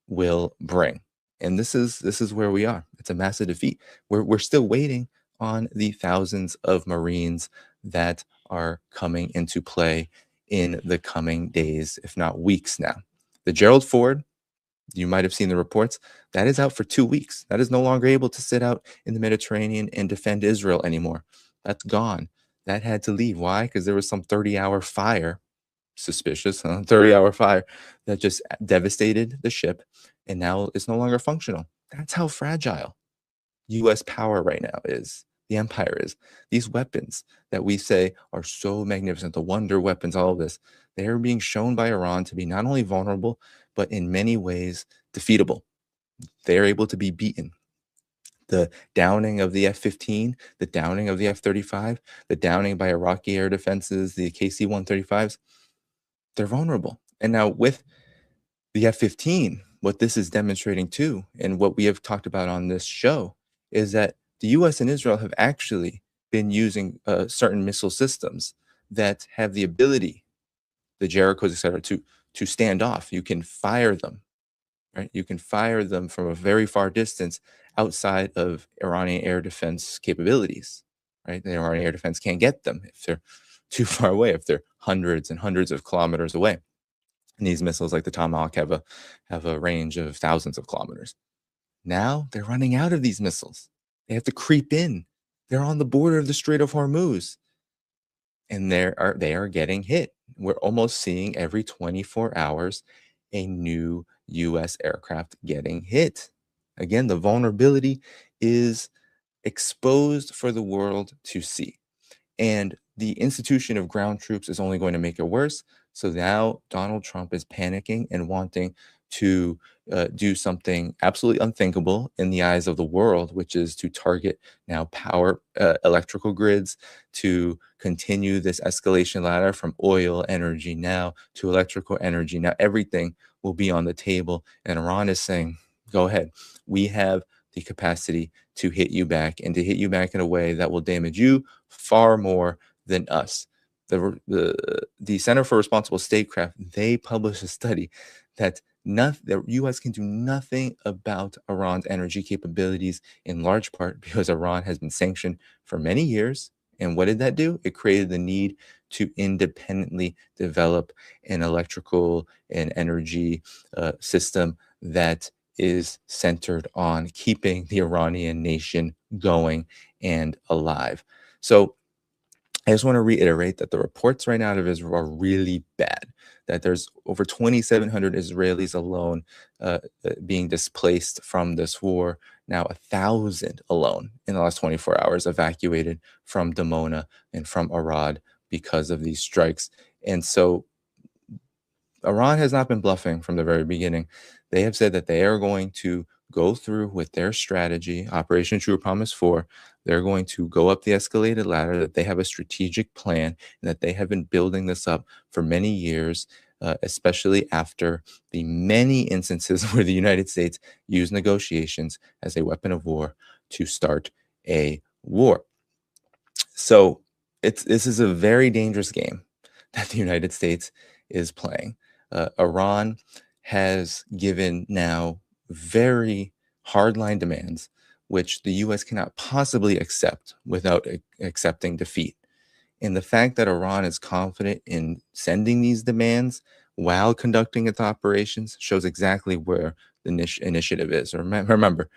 Speaker 3: will bring. And this is where we are. It's a massive defeat. We're still waiting on the thousands of Marines that are coming into play in the coming days, if not weeks now. The Gerald Ford, you might have seen the reports, that is out for 2 weeks. That is no longer able to sit out in the Mediterranean and defend Israel anymore. That's gone. That had to leave. Why? Because there was some 30-hour fire, suspicious, 30-hour fire that just devastated the ship, and now it's no longer functional. That's how fragile U.S. power right now is. The empire is. These weapons that we say are so magnificent, the wonder weapons, all of this, they are being shown by Iran to be not only vulnerable, but in many ways defeatable. They are able to be beaten. The downing of the F-15, the downing of the F-35, the downing by Iraqi air defenses, the KC-135s, they're vulnerable. And now with the F-15, what this is demonstrating too, and what we have talked about on this show, is that the U.S. and Israel have actually been using certain missile systems that have the ability, the Jerichos, et cetera, to stand off. You can fire them, right? You can fire them from a very far distance outside of Iranian air defense capabilities, right? The Iranian air defense can't get them if they're too far away, if they're hundreds and hundreds of kilometers away. And these missiles, like the Tomahawk, have a range of thousands of kilometers. Now they're running out of these missiles. They have to creep in. They're on the border of the Strait of Hormuz, and they are getting hit. We're almost seeing every 24 hours a new U.S. aircraft getting hit. Again, the vulnerability is exposed for the world to see. And the institution of ground troops is only going to make it worse. So now Donald Trump is panicking and wanting to do something absolutely unthinkable in the eyes of the world, which is to target now power electrical grids, to continue this escalation ladder from oil energy now to electrical energy. Now everything will be on the table. And Iran is saying, go ahead. We have the capacity to hit you back, and to hit you back in a way that will damage you far more than us. The Center for Responsible Statecraft, they published a study that the U.S. can do nothing about Iran's energy capabilities, in large part because Iran has been sanctioned for many years. And what did that do? It created the need to independently develop an electrical and energy system that is centered on keeping the Iranian nation going and alive. So I just want to reiterate that the reports right now out of Israel are really bad, that there's over 2,700 Israelis alone being displaced from this war. Now 1,000 alone in the last 24 hours evacuated from Dimona and from Arad because of these strikes. And so Iran has not been bluffing from the very beginning. They have said that they are going to go through with their strategy, Operation True Promise 4. They're going to go up the escalated ladder, that they have a strategic plan, and that they have been building this up for many years, especially after the many instances where the United States used negotiations as a weapon of war to start a war. So this is a very dangerous game. that the United States is playing. Iran has given now very hardline demands, which the U.S. cannot possibly accept without accepting defeat. And the fact that Iran is confident in sending these demands while conducting its operations shows exactly where the initiative is. Remember,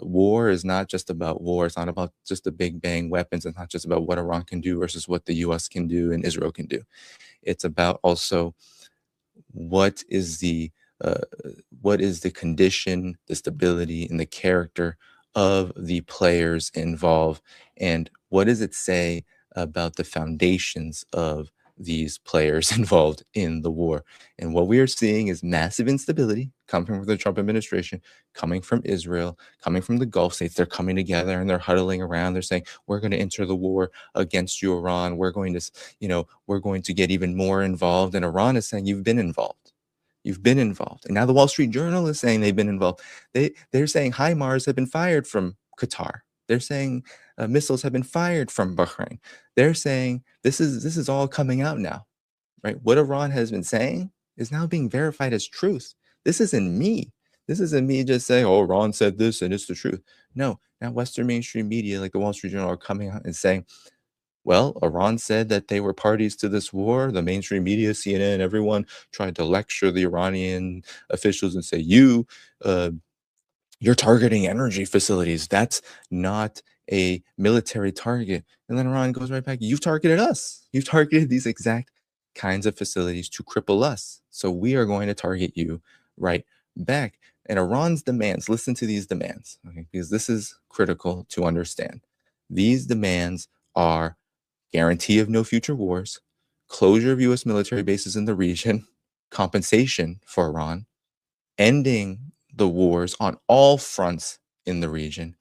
Speaker 3: war is not just about war. It's not about just the big bang weapons. It's not just about what Iran can do versus what the U.S. can do and Israel can do. It's about also what is the condition, the stability, and the character of the players involved, and what does it say about the foundations of these players involved in the war. And what we are seeing is massive instability coming from the Trump administration, coming from Israel, coming from the Gulf states. They're coming together and they're huddling around. They're saying, we're going to enter the war against you, Iran. We're going to get even more involved. And Iran is saying, you've been involved. You've been involved. And now the Wall Street Journal is saying they've been involved. They're saying HIMARS have been fired from Qatar. They're saying missiles have been fired from Bahrain. They're saying this is all coming out now, right? What Iran has been saying is now being verified as truth. This isn't me. This isn't me just saying, oh, Iran said this and it's the truth. No, now Western mainstream media like the Wall Street Journal are coming out and saying, well, Iran said that they were parties to this war. The mainstream media, CNN, everyone tried to lecture the Iranian officials and say, you're targeting energy facilities. That's not a military target. And then Iran goes right back, you've targeted us. You've targeted these exact kinds of facilities to cripple us. So we are going to target you right back. And Iran's demands, listen to these demands, okay, because this is critical to understand. These demands are guarantee of no future wars, closure of U.S. military bases in the region, compensation for Iran, ending the wars on all fronts in the region,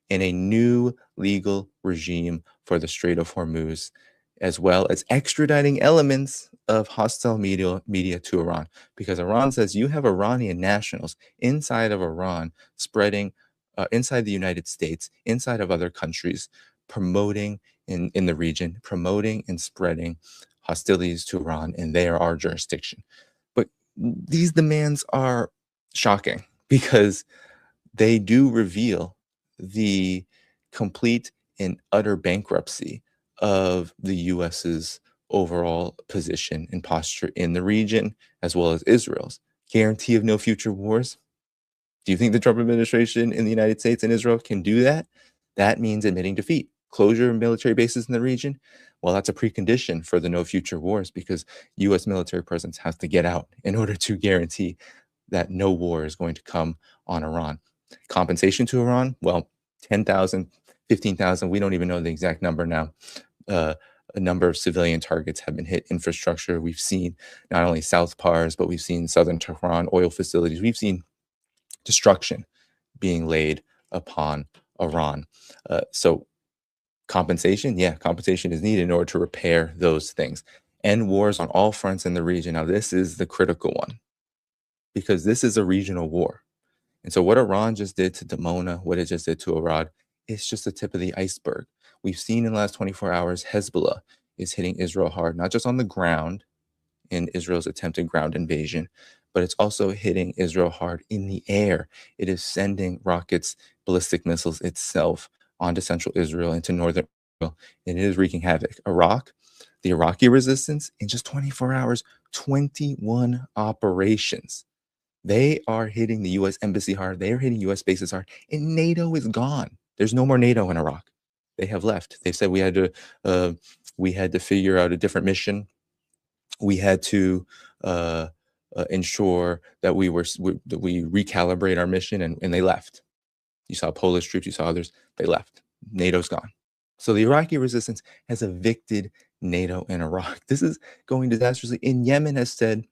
Speaker 3: and a new legal regime for the Strait of Hormuz, as well as extraditing elements of hostile media to Iran. Because Iran says you have Iranian nationals inside of Iran spreading, inside the United States, inside of other countries, promoting in the region, promoting and spreading hostilities to Iran, and they are our jurisdiction. But these demands are shocking because they do reveal the complete and utter bankruptcy of the US's overall position and posture in the region, as well as Israel's. Guarantee of no future wars. Do you think the Trump administration in the United States and Israel can do that? That means admitting defeat. Closure of military bases in the region, well, that's a precondition for the no future wars because U.S. military presence has to get out in order to guarantee that no war is going to come on Iran. Compensation to Iran, well, 10,000, 15,000, we don't even know the exact number now. A number of civilian targets have been hit, infrastructure. We've seen not only South Pars, but we've seen southern Tehran oil facilities. We've seen destruction being laid upon Iran. So compensation, yeah, compensation is needed in order to repair those things. End wars on all fronts in the region. Now, this is the critical one because this is a regional war. And so what Iran just did to Dimona, what it just did to Arad, it's just the tip of the iceberg. We've seen in the last 24 hours, Hezbollah is hitting Israel hard, not just on the ground in Israel's attempted ground invasion, but it's also hitting Israel hard in the air. It is sending rockets, ballistic missiles itself onto central Israel, into northern Israel, and it is wreaking havoc. Iraq, the Iraqi resistance, in just 24 hours, 21 operations. They are hitting the U.S. embassy hard. They are hitting U.S. bases hard, and NATO is gone. There's no more NATO in Iraq. They have left. They said we had to figure out a different mission. We had to ensure that we recalibrate our mission, and they left. You saw Polish troops, you saw others. They left. NATO's gone. So the Iraqi resistance has evicted NATO in Iraq. This is going disastrously. And Yemen has said,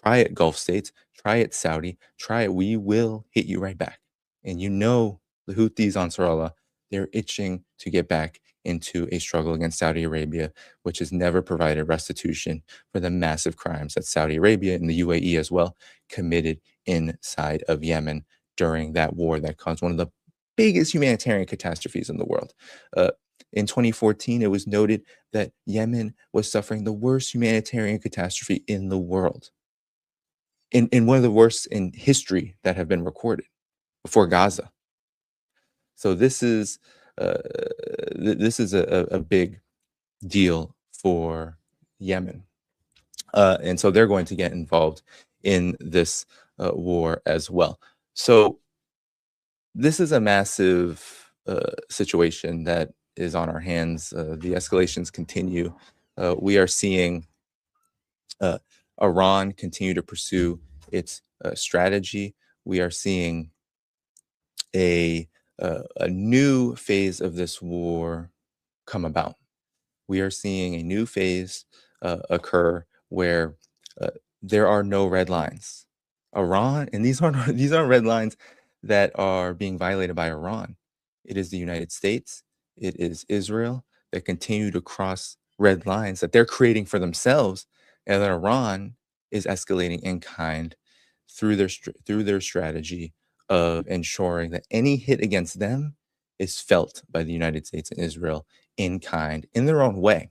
Speaker 3: try it, Gulf states. Try it, Saudi. Try it. We will hit you right back. And you know the Houthis on Ansarallah, they're itching to get back into a struggle against Saudi Arabia, which has never provided restitution for the massive crimes that Saudi Arabia and the UAE as well committed inside of Yemen during that war that caused one of the biggest humanitarian catastrophes in the world. In 2014, it was noted that Yemen was suffering the worst humanitarian catastrophe in the world, in one of the worst in history that have been recorded before Gaza. So this is a big deal for Yemen, and so they're going to get involved in this war as well. So this is a massive situation that is on our hands. The escalations continue. We are seeing Iran continue to pursue its strategy. We are seeing a new phase of this war come about. We are seeing a new phase occur where there are no red lines. Iran, and these aren't red lines that are being violated by Iran. It is the United States, it is Israel that continue to cross red lines that they're creating for themselves, and that Iran is escalating in kind through their strategy of ensuring that any hit against them is felt by the United States and Israel in kind, in their own way,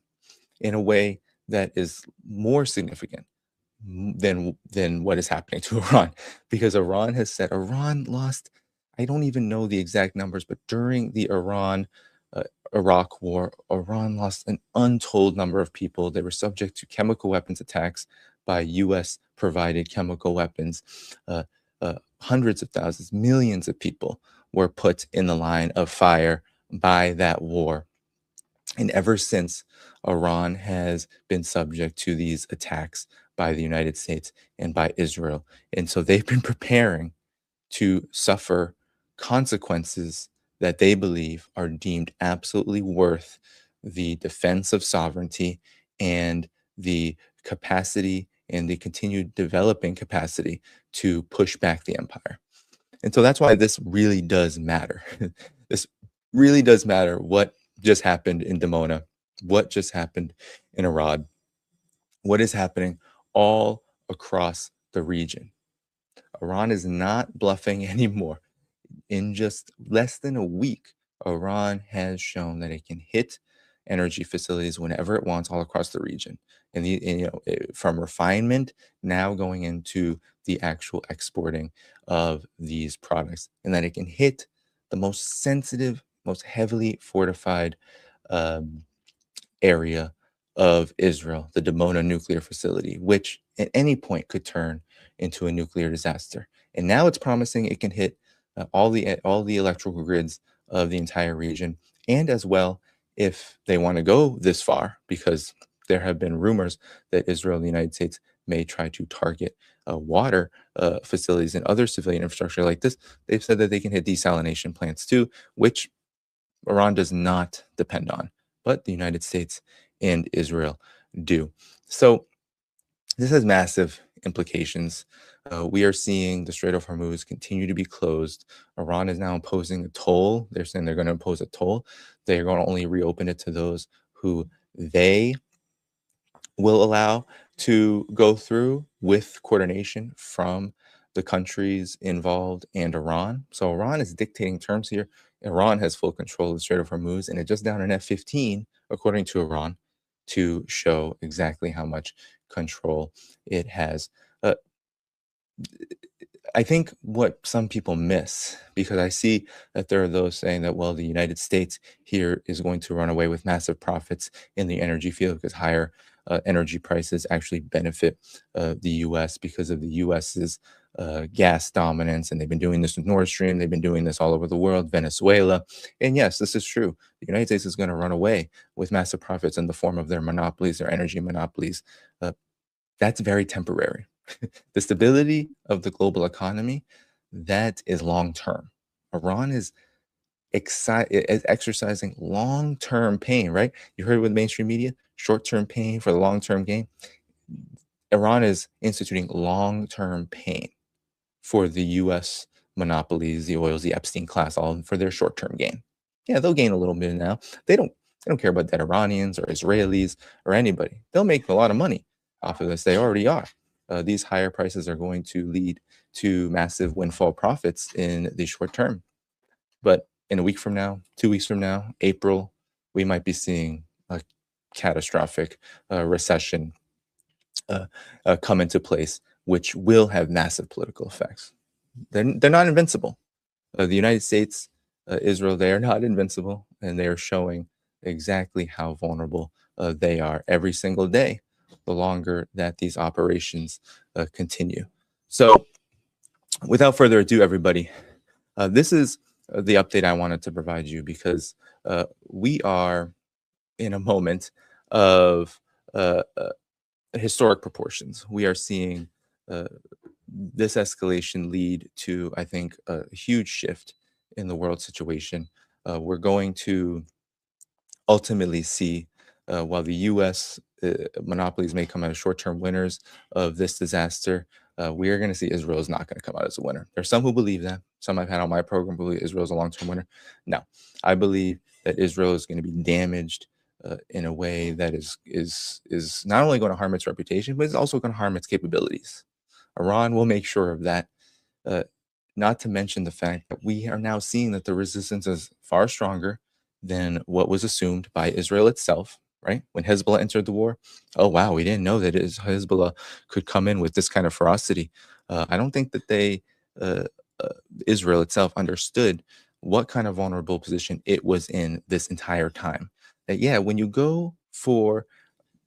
Speaker 3: in a way that is more significant than what is happening to Iran, because Iran has said Iran lost. I don't even know the exact numbers, but during the Iraq war, Iran lost an untold number of people. They were subject to chemical weapons attacks by U.S. provided chemical weapons. Hundreds of thousands, millions of people were put in the line of fire by that war. And ever since, Iran has been subject to these attacks by the United States and by Israel. And so they've been preparing to suffer consequences that they believe are deemed absolutely worth the defense of sovereignty and the capacity and the continued developing capacity to push back the empire. And so that's why this really does matter. This really does matter what just happened in Dimona, what just happened in Arad, what is happening all across the region. Iran is not bluffing anymore. In just less than a week, Iran has shown that it can hit energy facilities whenever it wants all across the region. And, from refinement now going into the actual exporting of these products, and that it can hit the most sensitive, most heavily fortified area of Israel, the Dimona nuclear facility, which at any point could turn into a nuclear disaster. And now it's promising it can hit all the electrical grids of the entire region, and as well, if they want to go this far, because there have been rumors that Israel and the United States may try to target water facilities and other civilian infrastructure like this. They've said that they can hit desalination plants too, which Iran does not depend on, but the United States and Israel do. So this has massive implications. We are seeing the Strait of Hormuz continue to be closed. Iran is now imposing a toll. They're saying they're going to impose a toll. They're going to only reopen it to those who they will allow to go through with coordination from the countries involved and Iran. So Iran is dictating terms here. Iran has full control of the Strait of Hormuz, and it just down an F-15, according to Iran, to show exactly how much control it has. I think what some people miss, because I see that there are those saying that, well, the United States here is going to run away with massive profits in the energy field because higher energy prices actually benefit the U.S. because of the U.S.'s gas dominance. And they've been doing this with Nord Stream. They've been doing this all over the world, Venezuela. And yes, this is true. The United States is going to run away with massive profits in the form of their monopolies, their energy monopolies. That's very temporary. The stability of the global economy, that is long term. Iran is exercising long-term pain, right? You heard it with mainstream media, short-term pain for the long-term gain. Iran is instituting long-term pain for the U.S. monopolies, the oils, the Epstein class, all for their short-term gain. Yeah, they'll gain a little bit now. They don't care about dead Iranians or Israelis or anybody. They'll make a lot of money off of this. They already are. These higher prices are going to lead to massive windfall profits in the short term. But in a week from now, 2 weeks from now, April, we might be seeing a catastrophic recession come into place, which will have massive political effects. They're not invincible. The United States, Israel, they are not invincible, and they are showing exactly how vulnerable they are every single day, the longer that these operations continue. So, without further ado, everybody, this is the update I wanted to provide you, because we are in a moment of historic proportions. We are seeing this escalation lead to, I think, a huge shift in the world situation. We're going to ultimately see, while the U.S. Monopolies may come out as short-term winners of this disaster, we are going to see Israel is not going to come out as a winner. There's some who believe that. Some I've had on my program believe Israel is a long-term winner. No, I believe that Israel is going to be damaged in a way that is not only going to harm its reputation, but it's also going to harm its capabilities. Iran will make sure of that. Not to mention the fact that we are now seeing that the resistance is far stronger than what was assumed by Israel itself, right? When Hezbollah entered the war, oh, wow, we didn't know that Hezbollah could come in with this kind of ferocity. I don't think that Israel itself understood what kind of vulnerable position it was in this entire time. That, yeah, when you go for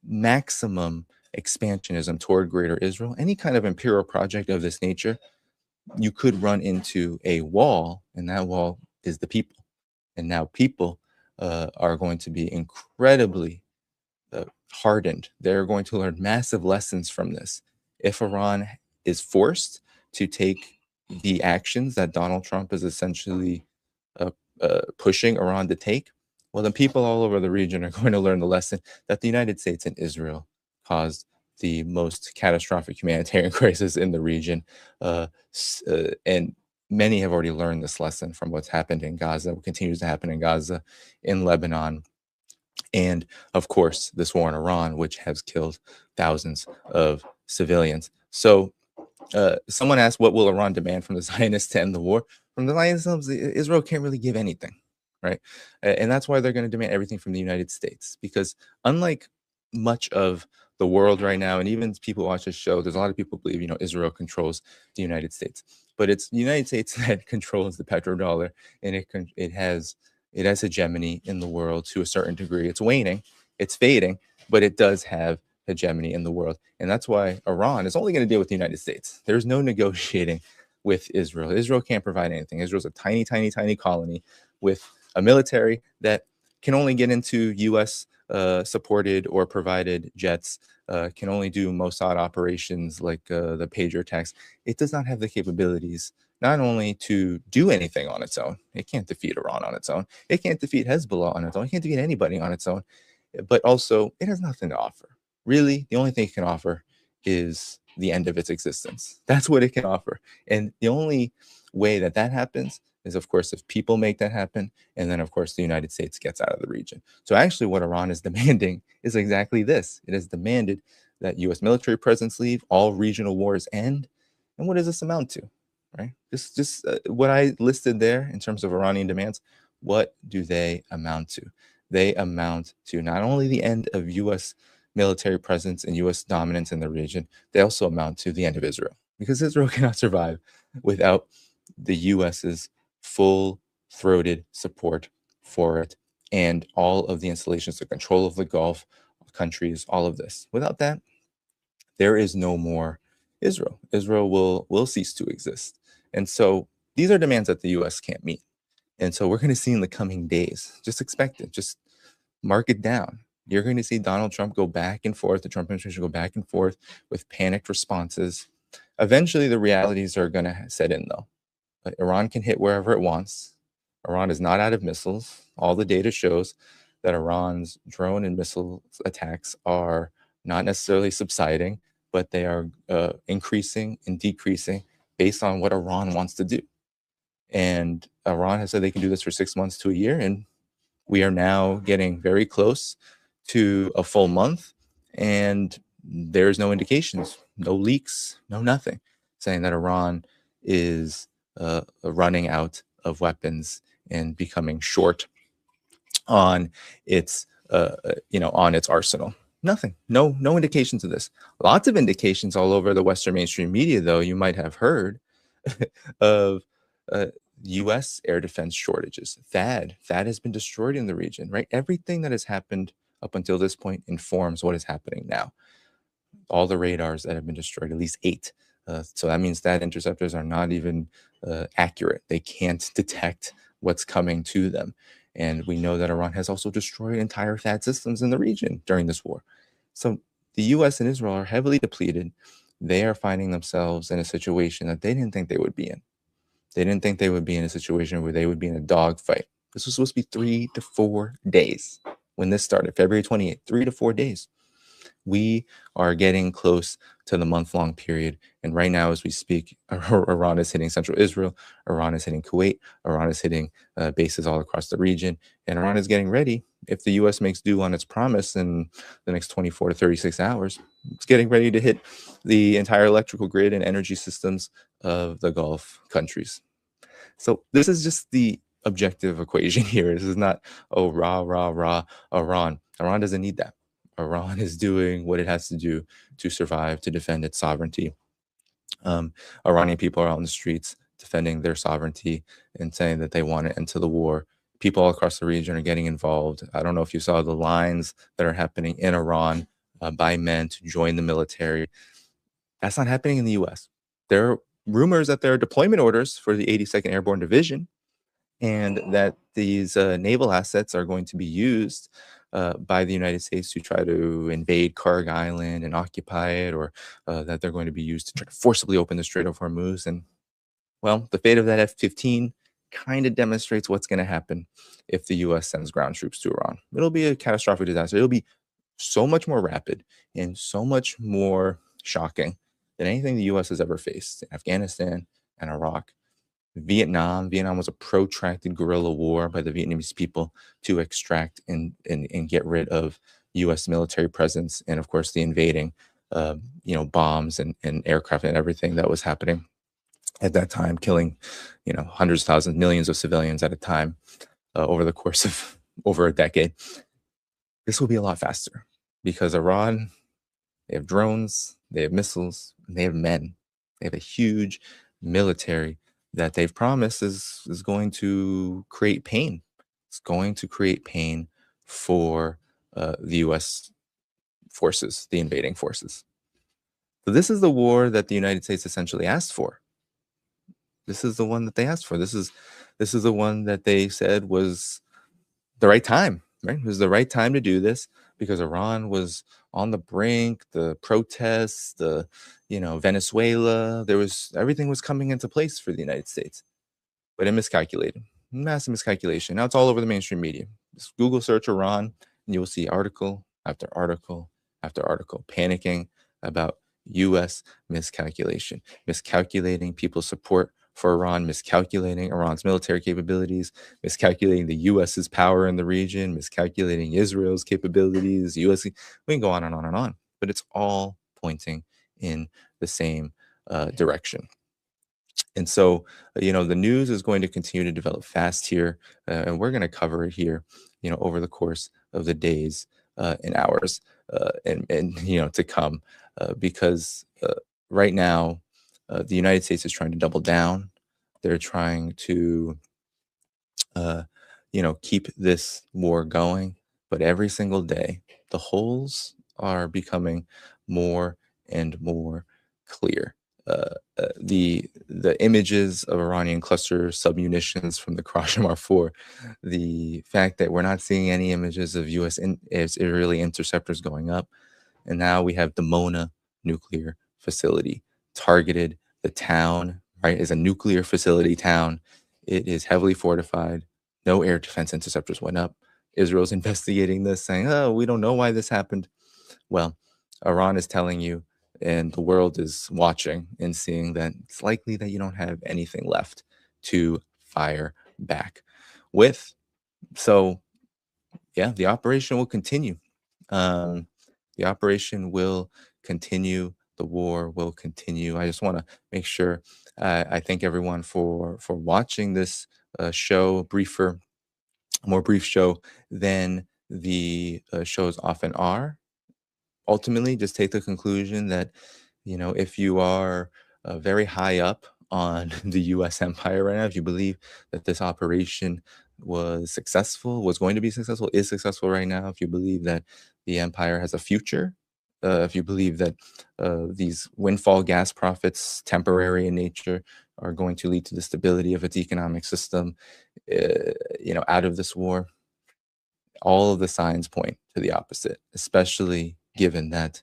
Speaker 3: maximum expansionism toward greater Israel, any kind of imperial project of this nature, you could run into a wall, and that wall is the people. And now people are going to be incredibly hardened. They're going to learn massive lessons from this. If Iran is forced to take the actions that Donald Trump is essentially pushing Iran to take, well, then people all over the region are going to learn the lesson that the United States and Israel caused the most catastrophic humanitarian crisis in the region. And many have already learned this lesson from what's happened in Gaza, what continues to happen in Gaza, in Lebanon, and of course, this war in Iran, which has killed thousands of civilians. So someone asked, what will Iran demand from the Zionists to end the war? From the Zionists, Israel can't really give anything, right? And that's why they're going to demand everything from the United States, because unlike much of the world right now, and even people watch this show, there's a lot of people believe, Israel controls the United States, but it's the United States that controls the petrodollar, and it has hegemony in the world to a certain degree. It's waning, it's fading, but it does have hegemony in the world. And that's why Iran is only going to deal with the United States. There's no negotiating with Israel. Israel can't provide anything. Israel's a tiny, tiny, tiny colony with a military that can only get into U.S. Supported or provided jets, can only do Mossad operations like the pager attacks. It does not have the capabilities not only to do anything on its own. It can't defeat Iran on its own. It can't defeat Hezbollah on its own. It can't defeat anybody on its own. But also, it has nothing to offer. Really, the only thing it can offer is the end of its existence. That's what it can offer. And the only way that happens is, of course, if people make that happen, and then, of course, the United States gets out of the region. So actually what Iran is demanding is exactly this. It has demanded that U.S. military presence leave, all regional wars end. And what does this amount to, right? Just what I listed there in terms of Iranian demands, what do they amount to? They amount to not only the end of U.S. military presence and U.S. dominance in the region, they also amount to the end of Israel, because Israel cannot survive without the U.S.'s full-throated support for it and all of the installations, the control of the Gulf countries, all of this. Without that, there is no more Israel. Israel will cease to exist. And so these are demands that the U.S. can't meet. And so we're going to see in the coming days, just expect it, just mark it down. You're going to see Donald Trump go back and forth, the Trump administration go back and forth with panicked responses. Eventually, the realities are going to set in, though. But Iran can hit wherever it wants. Iran is not out of missiles. All the data shows that Iran's drone and missile attacks are not necessarily subsiding, but they are increasing and decreasing based on what Iran wants to do. And Iran has said they can do this for 6 months to a year, and we are now getting very close to a full month, and there's no indications, no leaks, no nothing, saying that Iran is running out of weapons and becoming short on its on its arsenal. Nothing. No indications of this. Lots of indications all over the Western mainstream media, though. You might have heard of U.S. air defense shortages. THAAD has been destroyed in the region, right? Everything that has happened up until this point informs what is happening now. All the radars that have been destroyed, at least 8. So that means that interceptors are not even accurate. They can't detect what's coming to them. And we know that Iran has also destroyed entire THAAD systems in the region during this war. So the U.S. and Israel are heavily depleted. They are finding themselves in a situation that they didn't think they would be in. They didn't think they would be in a situation where they would be in a dogfight. This was supposed to be 3 to 4 days when this started, February 28th, 3 to 4 days. We are getting close to the month-long period. And right now, as we speak, Iran is hitting central Israel. Iran is hitting Kuwait. Iran is hitting bases all across the region. And Iran is getting ready. If the U.S. makes due on its promise in the next 24 to 36 hours, it's getting ready to hit the entire electrical grid and energy systems of the Gulf countries. So this is just the objective equation here. This is not, oh, rah, rah, rah, Iran. Iran doesn't need that. Iran is doing what it has to do to survive, to defend its sovereignty. Iranian people are out in the streets defending their sovereignty and saying that they want to end to the war. People all across the region are getting involved. I don't know if you saw the lines that are happening in Iran by men to join the military. That's not happening in the U.S. There are rumors that there are deployment orders for the 82nd Airborne Division, and that these naval assets are going to be used by the United States to try to invade Karg Island and occupy it, or that they're going to be used to try to forcibly open the Strait of Hormuz. And, well, the fate of that F-15 kind of demonstrates what's going to happen if the U.S. sends ground troops to Iran. It'll be a catastrophic disaster. It'll be so much more rapid and so much more shocking than anything the U.S. has ever faced in Afghanistan and Iraq. Vietnam was a protracted guerrilla war by the Vietnamese people to extract and get rid of U.S. military presence, and of course the invading, bombs and aircraft and everything that was happening at that time, killing, hundreds of thousands, millions of civilians at a time over the course of over a decade. This will be a lot faster because Iran, they have drones, they have missiles, and they have men. They have a huge military that they've promised is going to create pain. It's going to create pain for the U.S. forces, the invading forces. So this is the war that the United States essentially asked for. This is the one that they asked for. This is the one that they said was the right time, right? It was the right time to do this because Iran was on the brink, the protests, Venezuela, everything was coming into place for the United States, but it miscalculated, massive miscalculation. Now it's all over the mainstream media. Just Google search Iran and you will see article after article after article panicking about U.S. miscalculating people's support for Iran, miscalculating Iran's military capabilities, miscalculating the U.S.'s power in the region, miscalculating Israel's capabilities, U.S. We can go on and on and on, but it's all pointing in the same direction. And so, the news is going to continue to develop fast here, and we're going to cover it here, over the course of the days and hours and to come, because right now, the United States is trying to double down. They're trying to, keep this war going. But every single day, the holes are becoming more and more clear. The images of Iranian cluster submunitions from the Krashimar 4, the fact that we're not seeing any images of U.S. Israeli interceptors going up, and now we have the Mona nuclear facility targeted. The town, right, is a nuclear facility town. It is heavily fortified. No air defense interceptors went up. Israel's investigating this, saying, "Oh, we don't know why this happened." Well, Iran is telling you, and the world is watching and seeing that it's likely that you don't have anything left to fire back with. So, yeah, the operation will continue. The operation will continue. The war will continue. I just want to make sure I thank everyone for watching this show briefer. more brief show than the shows often are. Ultimately, just take the conclusion that, if you are very high up on the U.S. empire right now, if you believe that this operation was going to be successful, is successful right now, if you believe that the empire has a future, if you believe that these windfall gas profits, temporary in nature, are going to lead to the stability of its economic system, out of this war, all of the signs point to the opposite, especially given that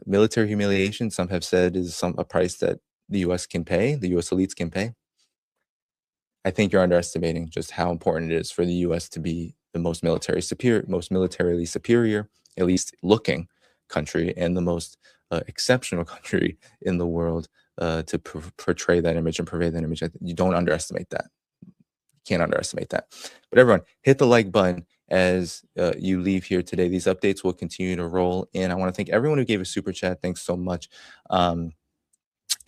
Speaker 3: military humiliation, some have said, is a price that the U.S. can pay, the U.S. elites can pay. I think you're underestimating just how important it is for the U.S. to be the most militarily superior, at least looking country, and the most exceptional country in the world to portray that image and purvey that image. You don't underestimate that. You can't underestimate that. But everyone, hit the like button as you leave here today. These updates will continue to roll in. I want to thank everyone who gave a super chat. Thanks so much.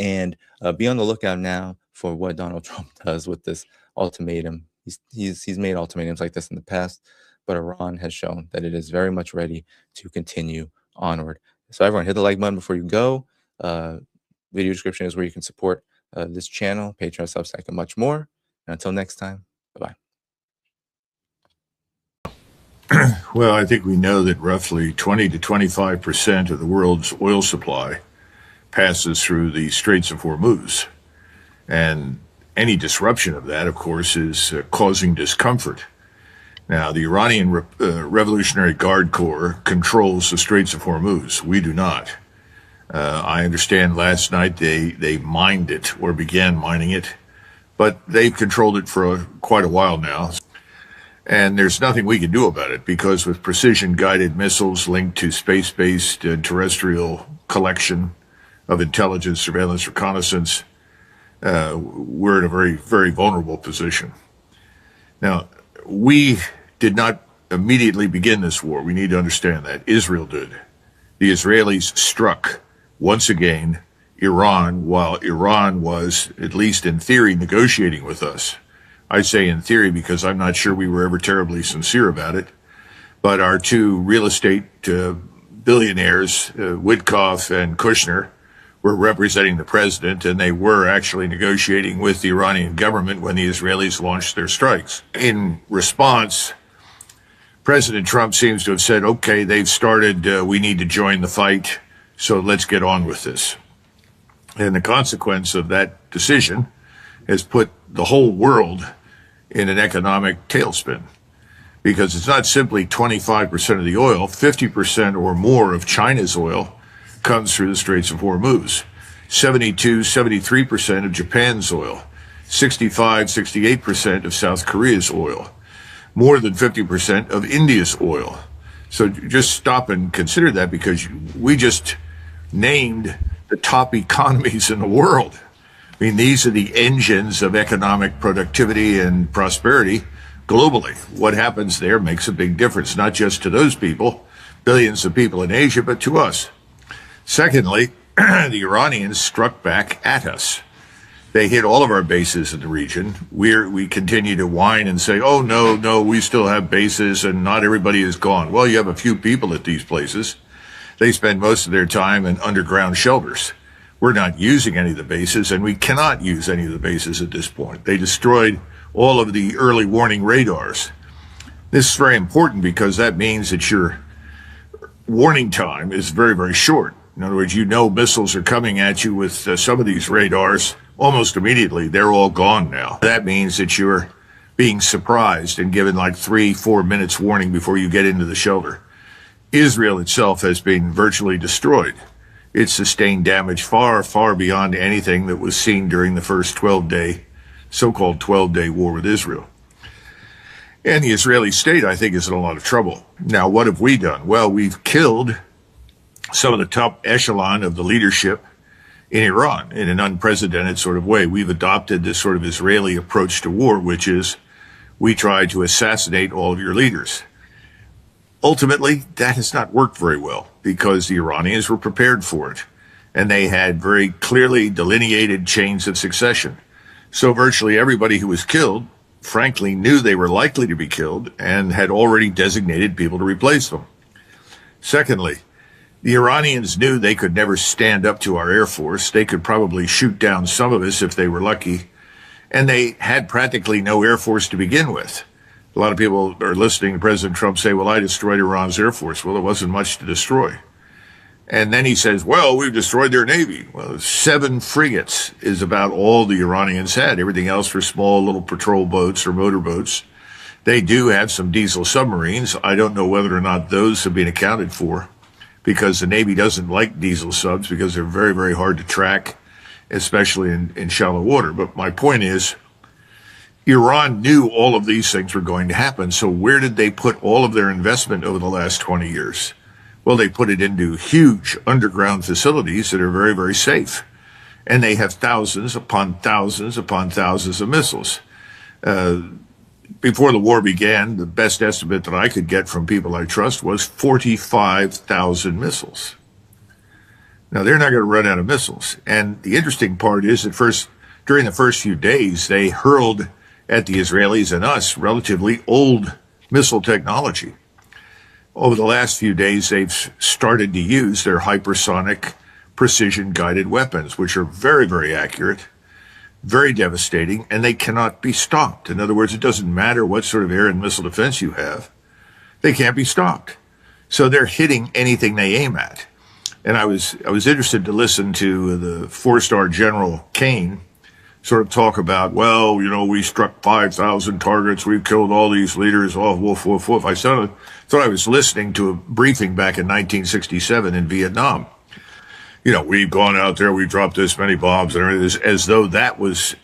Speaker 3: And be on the lookout now for what Donald Trump does with this ultimatum. He's made ultimatums like this in the past, but Iran has shown that it is very much ready to continue onward. So everyone, hit the like button before you go. Video description is where you can support this channel, Patreon, Substack, and much more. And until next time, bye-bye.
Speaker 4: Well, I think we know that roughly 20 to 25% of the world's oil supply passes through the Straits of Hormuz. And any disruption of that, of course, is causing discomfort. Now, the Iranian Revolutionary Guard Corps controls the Straits of Hormuz. We do not. I understand last night they mined it or began mining it, but they've controlled it for quite a while now. And there's nothing we can do about it because with precision-guided missiles linked to space-based terrestrial collection of intelligence, surveillance, reconnaissance, we're in a very, very vulnerable position. Now, we did not immediately begin this war. We need to understand that. Israel did. The Israelis struck, once again, Iran, while Iran was, at least in theory, negotiating with us. I say in theory because I'm not sure we were ever terribly sincere about it. But our two real estate billionaires, Witkoff and Kushner, were representing the president, and they were actually negotiating with the Iranian government when the Israelis launched their strikes. In response, President Trump seems to have said, okay, they've started, we need to join the fight, so let's get on with this. And the consequence of that decision has put the whole world in an economic tailspin, because it's not simply 25% of the oil, 50% or more of China's oil comes through the Straits of Hormuz, 73% of Japan's oil, 68% of South Korea's oil, more than 50% of India's oil. So just stop and consider that, because we just named the top economies in the world. I mean, these are the engines of economic productivity and prosperity globally. What happens there makes a big difference, not just to those people, billions of people in Asia, but to us. Secondly, the Iranians struck back at us. They hit all of our bases in the region. We continue to whine and say, oh, no, we still have bases and not everybody is gone. Well, you have a few people at these places. They spend most of their time in underground shelters. We're not using any of the bases, and we cannot use any of the bases at this point. They destroyed all of the early warning radars. This is very important because that means that your warning time is very, very short. In other words, missiles are coming at you with some of these radars almost immediately. They're all gone now. That means that you're being surprised and given like 3-4 minutes warning before you get into the shelter. Israel itself has been virtually destroyed. It sustained damage far, far beyond anything that was seen during the first so-called 12-day war with Israel. And the Israeli state, I think, is in a lot of trouble. Now, what have we done? Well, we've killed some of the top echelon of the leadership in Iran in an unprecedented sort of way. We've adopted this sort of Israeli approach to war, which is we try to assassinate all of your leaders. Ultimately, that has not worked very well because the Iranians were prepared for it, and they had very clearly delineated chains of succession. So virtually everybody who was killed frankly knew they were likely to be killed and had already designated people to replace them. Secondly, the Iranians knew they could never stand up to our Air Force. They could probably shoot down some of us if they were lucky. And they had practically no Air Force to begin with. A lot of people are listening to President Trump say, well, I destroyed Iran's Air Force. Well, there wasn't much to destroy. And then he says, well, we've destroyed their Navy. Well, 7 frigates is about all the Iranians had. Everything else were small little patrol boats or motorboats. They do have some diesel submarines. I don't know whether or not those have been accounted for, because the Navy doesn't like diesel subs because they're very, very hard to track, especially in shallow water. But my point is, Iran knew all of these things were going to happen. So where did they put all of their investment over the last 20 years? Well, they put it into huge underground facilities that are very, very safe. And they have thousands upon thousands upon thousands of missiles. Before the war began, the best estimate that I could get from people I trust was 45,000 missiles. Now, they're not going to run out of missiles. And the interesting part is that during the first few days, they hurled at the Israelis and us relatively old missile technology. Over the last few days, they've started to use their hypersonic precision-guided weapons, which are very, very accurate, very devastating, and they cannot be stopped. In other words, it doesn't matter what sort of air and missile defense you have. They can't be stopped. So they're hitting anything they aim at. And I was interested to listen to the 4-star General Kane sort of talk about, well, we struck 5,000 targets. We've killed all these leaders. Oh, woof, woof, woof. I thought I was listening to a briefing back in 1967 in Vietnam. We've gone out there, we've dropped this many bombs, and everything, as though that was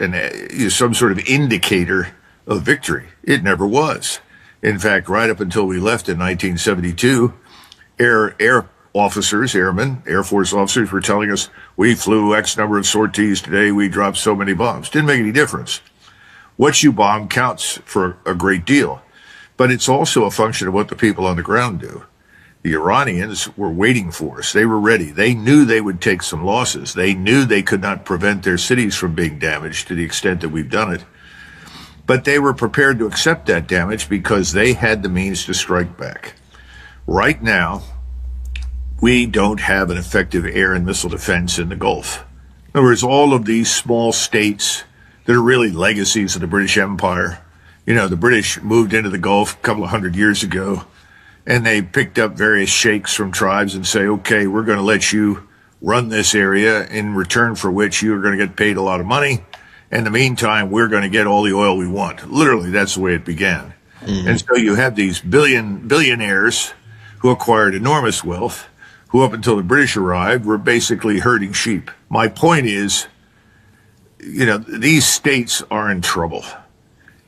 Speaker 4: some sort of indicator of victory. It never was. In fact, right up until we left in 1972, air officers, airmen, Air Force officers were telling us, we flew X number of sorties today, we dropped so many bombs. Didn't make any difference. What you bomb counts for a great deal, but it's also a function of what the people on the ground do. The Iranians were waiting for us. They were ready. They knew they would take some losses. They knew they could not prevent their cities from being damaged to the extent that we've done it. But they were prepared to accept that damage because they had the means to strike back. Right now, we don't have an effective air and missile defense in the Gulf. In other words, all of these small states that are really legacies of the British Empire. The British moved into the Gulf a couple of hundred years ago, and they picked up various sheikhs from tribes and say, okay, we're going to let you run this area, in return for which you are going to get paid a lot of money. In the meantime, we're going to get all the oil we want. Literally, that's the way it began. Mm-hmm. And so you have these billionaires who acquired enormous wealth, who up until the British arrived were basically herding sheep. My point is, these states are in trouble.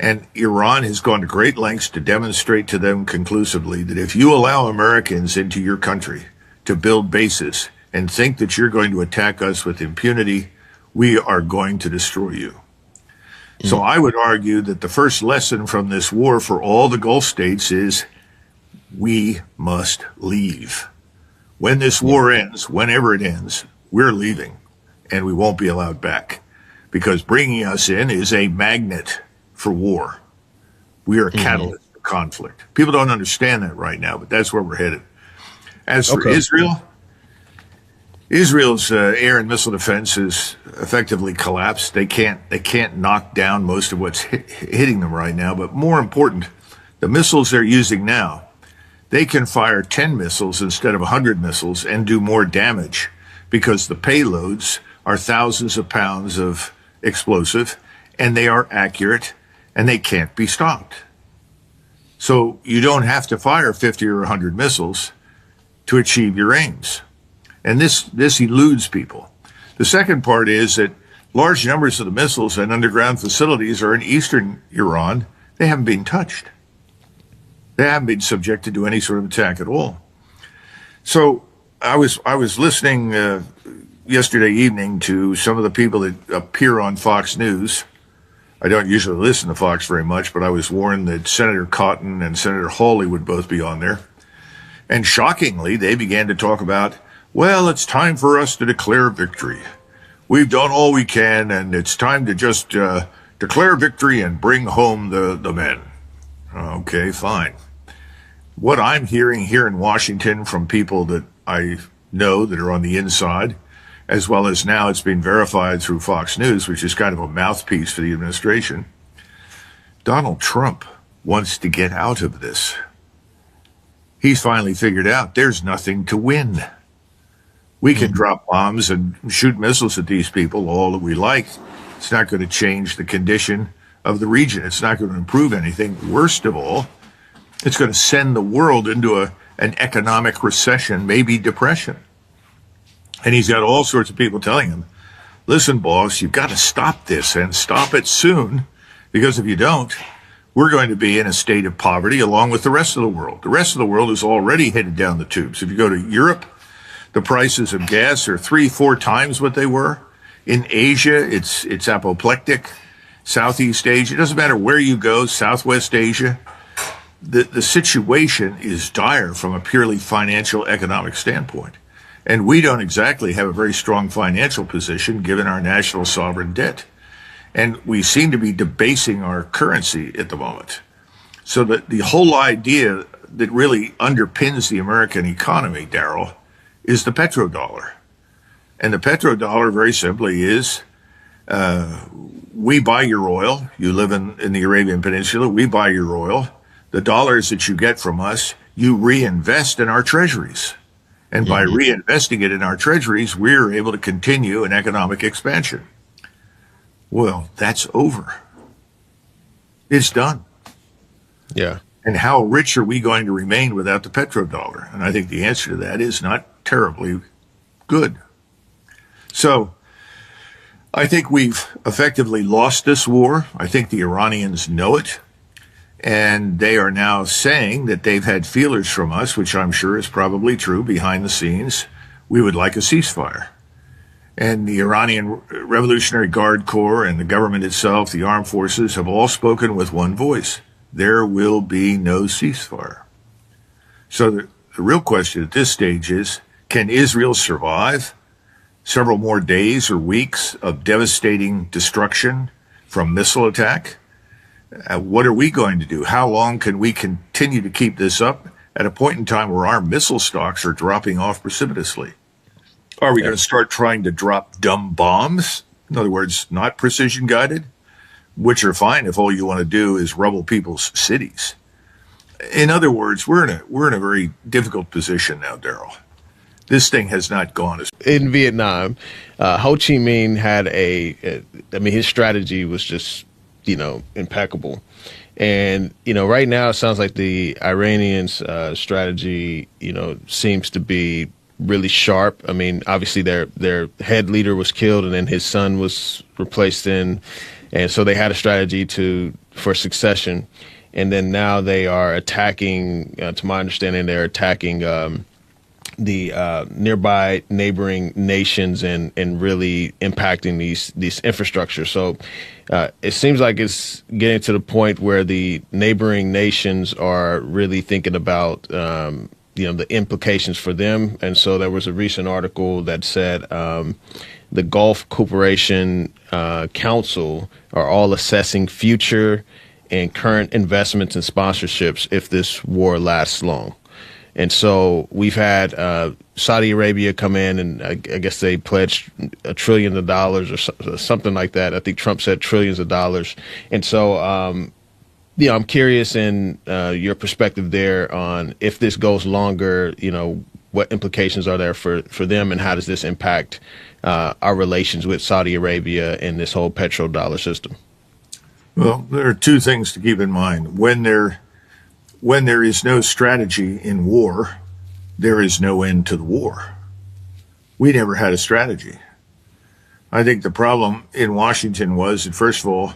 Speaker 4: And Iran has gone to great lengths to demonstrate to them conclusively that if you allow Americans into your country to build bases and think that you're going to attack us with impunity, we are going to destroy you. Mm-hmm. So I would argue that the first lesson from this war for all the Gulf states is we must leave. When this war ends, whenever it ends, we're leaving, and we won't be allowed back, because bringing us in is a magnet for war. We are a catalyst for conflict. People don't understand that right now, but that's where we're headed. As for Israel, Israel's air and missile defense is effectively collapsed. They can't knock down most of what's hitting them right now. But more important, the missiles they're using now, they can fire 10 missiles instead of 100 missiles and do more damage because the payloads are thousands of pounds of explosive, and they are accurate, and they can't be stopped. So you don't have to fire 50 or 100 missiles to achieve your aims. And this eludes people. The second part is that large numbers of the missiles and underground facilities are in eastern Iran. They haven't been touched. They haven't been subjected to any sort of attack at all. So I was listening yesterday evening to some of the people that appear on Fox News. I don't usually listen to Fox very much, but I was warned that Senator Cotton and Senator Hawley would both be on there. And shockingly, they began to talk about, well, it's time for us to declare victory. We've done all we can, and it's time to just declare victory and bring home the men. Okay, fine. What I'm hearing here in Washington from people that I know that are on the inside, as well as now it's been verified through Fox News, which is kind of a mouthpiece for the administration, Donald Trump wants to get out of this. He's finally figured out there's nothing to win. We can drop bombs and shoot missiles at these people all that we like. It's not going to change the condition of the region. It's not going to improve anything. Worst of all, it's going to send the world into an economic recession, maybe depression. And he's got all sorts of people telling him, listen, boss, you've got to stop this and stop it soon, because if you don't, we're going to be in a state of poverty along with the rest of the world. The rest of the world is already headed down the tubes. If you go to Europe, the prices of gas are 3-4 times what they were. In Asia, it's apoplectic. Southeast Asia, it doesn't matter where you go, Southwest Asia, the situation is dire from a purely financial economic standpoint. And we don't exactly have a very strong financial position given our national sovereign debt. And we seem to be debasing our currency at the moment. So that the whole idea that really underpins the American economy, Daryl, is the petrodollar. And the petrodollar, very simply, is we buy your oil. You live in the Arabian Peninsula. We buy your oil. The dollars that you get from us, you reinvest in our treasuries. And by reinvesting it in our treasuries, we're able to continue an economic expansion. Well, that's over. It's done.
Speaker 5: Yeah.
Speaker 4: And how rich are we going to remain without the petrodollar? And I think the answer to that is not terribly good. So I think we've effectively lost this war. I think the Iranians know it. And they are now saying that they've had feelers from us, which I'm sure is probably true behind the scenes. We would like a ceasefire. And the Iranian Revolutionary Guard Corps and the government itself, the armed forces, have all spoken with one voice. There will be no ceasefire. So the real question at this stage is, can Israel survive several more days or weeks of devastating destruction from missile attack? What are we going to do? How long can we continue to keep this up at a point in time where our missile stocks are dropping off precipitously? Are we going to start trying to drop dumb bombs? In other words, not precision guided, which are fine if all you want to do is rubble people's cities. In other words, we're in a very difficult position now, Daryl. This thing has not gone as
Speaker 5: in Vietnam. Ho Chi Minh had his strategy was just, impeccable. And, right now it sounds like the Iranians' strategy, seems to be really sharp. I mean, obviously their head leader was killed and then his son was replaced in. And so they had a strategy for succession. And then now they are attacking, to my understanding, they're attacking the nearby neighboring nations and really impacting these infrastructure. So it seems like it's getting to the point where the neighboring nations are really thinking about the implications for them. And so there was a recent article that said the Gulf Cooperation Council are all assessing future and current investments and sponsorships if this war lasts long. And so we've had Saudi Arabia come in, and I guess they pledged $1 trillion or something like that. I think Trump said trillions of dollars. And so, I'm curious in your perspective there on if this goes longer, what implications are there for them, and how does this impact our relations with Saudi Arabia and this whole petrodollar system?
Speaker 4: Well, there are two things to keep in mind. When there is no strategy in war, there is no end to the war. We never had a strategy. I think the problem in Washington was that, first of all,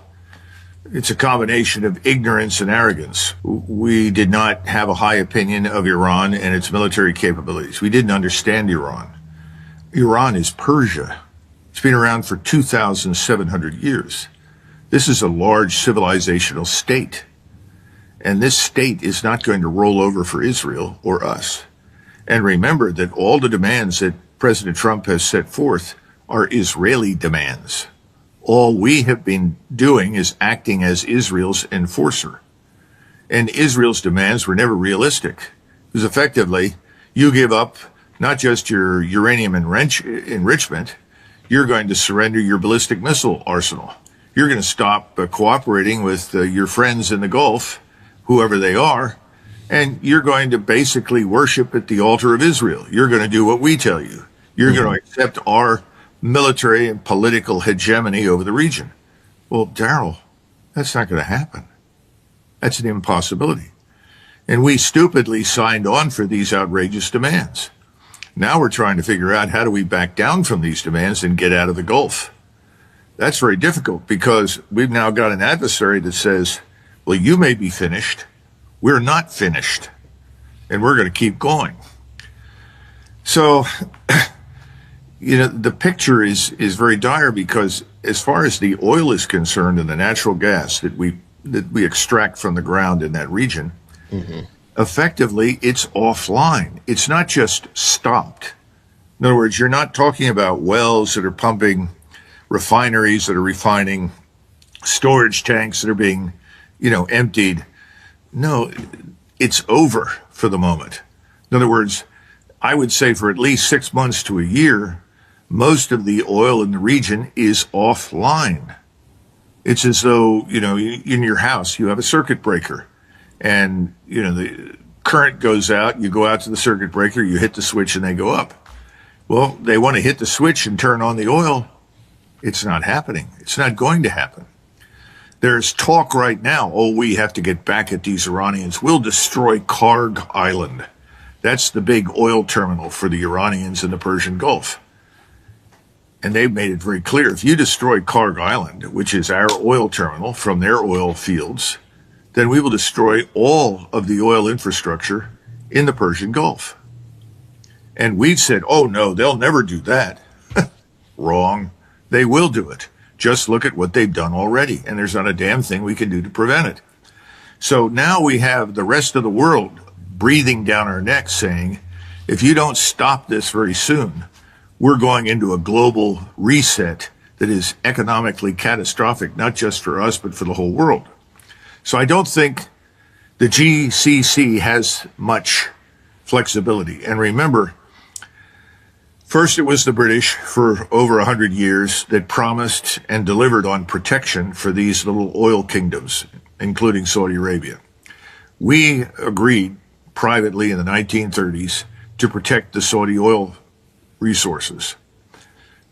Speaker 4: it's a combination of ignorance and arrogance. We did not have a high opinion of Iran and its military capabilities. We didn't understand Iran. Iran is Persia. It's been around for 2,700 years. This is a large civilizational state. And this state is not going to roll over for Israel or us. And remember that all the demands that President Trump has set forth are Israeli demands. All we have been doing is acting as Israel's enforcer. And Israel's demands were never realistic. Because effectively, you give up not just your uranium enrichment, you're going to surrender your ballistic missile arsenal. You're going to stop cooperating with your friends in the Gulf, whoever they are, and you're going to basically worship at the altar of Israel. You're going to do what we tell you. You're going to accept our military and political hegemony over the region. Well, Daryl, that's not going to happen. That's an impossibility. And we stupidly signed on for these outrageous demands. Now we're trying to figure out how do we back down from these demands and get out of the Gulf. That's very difficult because we've now got an adversary that says, well, you may be finished. We're not finished. And we're going to keep going. So, the picture is very dire because as far as the oil is concerned and the natural gas that we extract from the ground in that region, effectively it's offline. It's not just stopped. In other words, you're not talking about wells that are pumping, refineries that are refining, storage tanks that are being, emptied. No, it's over for the moment. In other words, I would say for at least 6 months to a year, most of the oil in the region is offline. It's as though, in your house, you have a circuit breaker and, the current goes out, you go out to the circuit breaker, you hit the switch and they go up. Well, they want to hit the switch and turn on the oil. It's not happening. It's not going to happen. There's talk right now, we have to get back at these Iranians. We'll destroy Karg Island. That's the big oil terminal for the Iranians in the Persian Gulf. And they've made it very clear, if you destroy Karg Island, which is our oil terminal from their oil fields, then we will destroy all of the oil infrastructure in the Persian Gulf. And we've said, oh no, they'll never do that. Wrong. They will do it. Just look at what they've done already, and there's not a damn thing we can do to prevent it. So now we have the rest of the world breathing down our necks saying, if you don't stop this very soon, we're going into a global reset that is economically catastrophic, not just for us, but for the whole world. So I don't think the GCC has much flexibility. And remember, first it was the British for over 100 years that promised and delivered on protection for these little oil kingdoms, including Saudi Arabia. We agreed privately in the 1930s to protect the Saudi oil resources.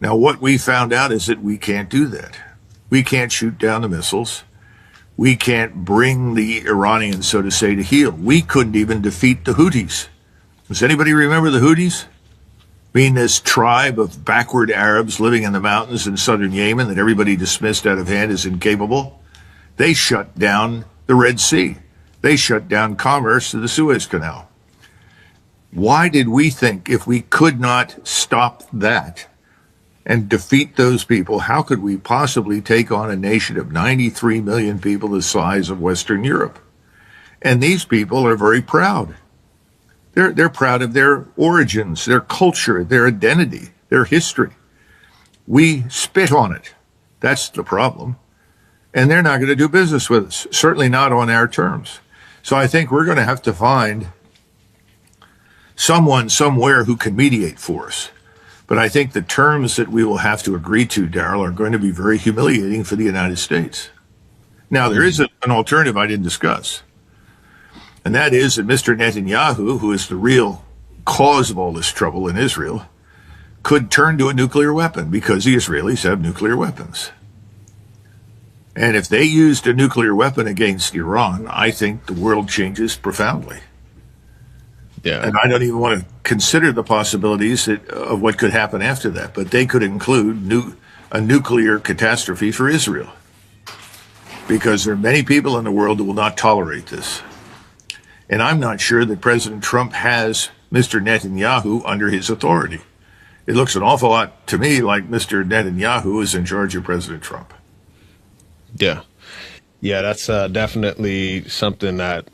Speaker 4: Now, what we found out is that we can't do that. We can't shoot down the missiles. We can't bring the Iranians, so to say, to heel. We couldn't even defeat the Houthis. Does anybody remember the Houthis? I mean, this tribe of backward Arabs living in the mountains in southern Yemen that everybody dismissed out of hand as incapable. They shut down the Red Sea. They shut down commerce to the Suez Canal. Why did we think if we could not stop that and defeat those people, how could we possibly take on a nation of 93 million people the size of Western Europe? And these people are very proud. They're proud of their origins, their culture, their identity, their history. We spit on it. That's the problem. And they're not going to do business with us, certainly not on our terms. So I think we're going to have to find someone somewhere who can mediate for us. But I think the terms that we will have to agree to, Daryl, are going to be very humiliating for the United States. Now, there is an alternative I didn't discuss. And that is that Mr. Netanyahu, who is the real cause of all this trouble in Israel, could turn to a nuclear weapon because the Israelis have nuclear weapons. And if they used a nuclear weapon against Iran, I think the world changes profoundly.
Speaker 5: Yeah.
Speaker 4: And I don't even want to consider the possibilities of what could happen after that, but they could include a nuclear catastrophe for Israel, because there are many people in the world who will not tolerate this. And I'm not sure that President Trump has Mr. Netanyahu under his authority. It looks an awful lot to me like Mr. Netanyahu is in charge of President Trump.
Speaker 5: Yeah. Yeah, that's definitely something that,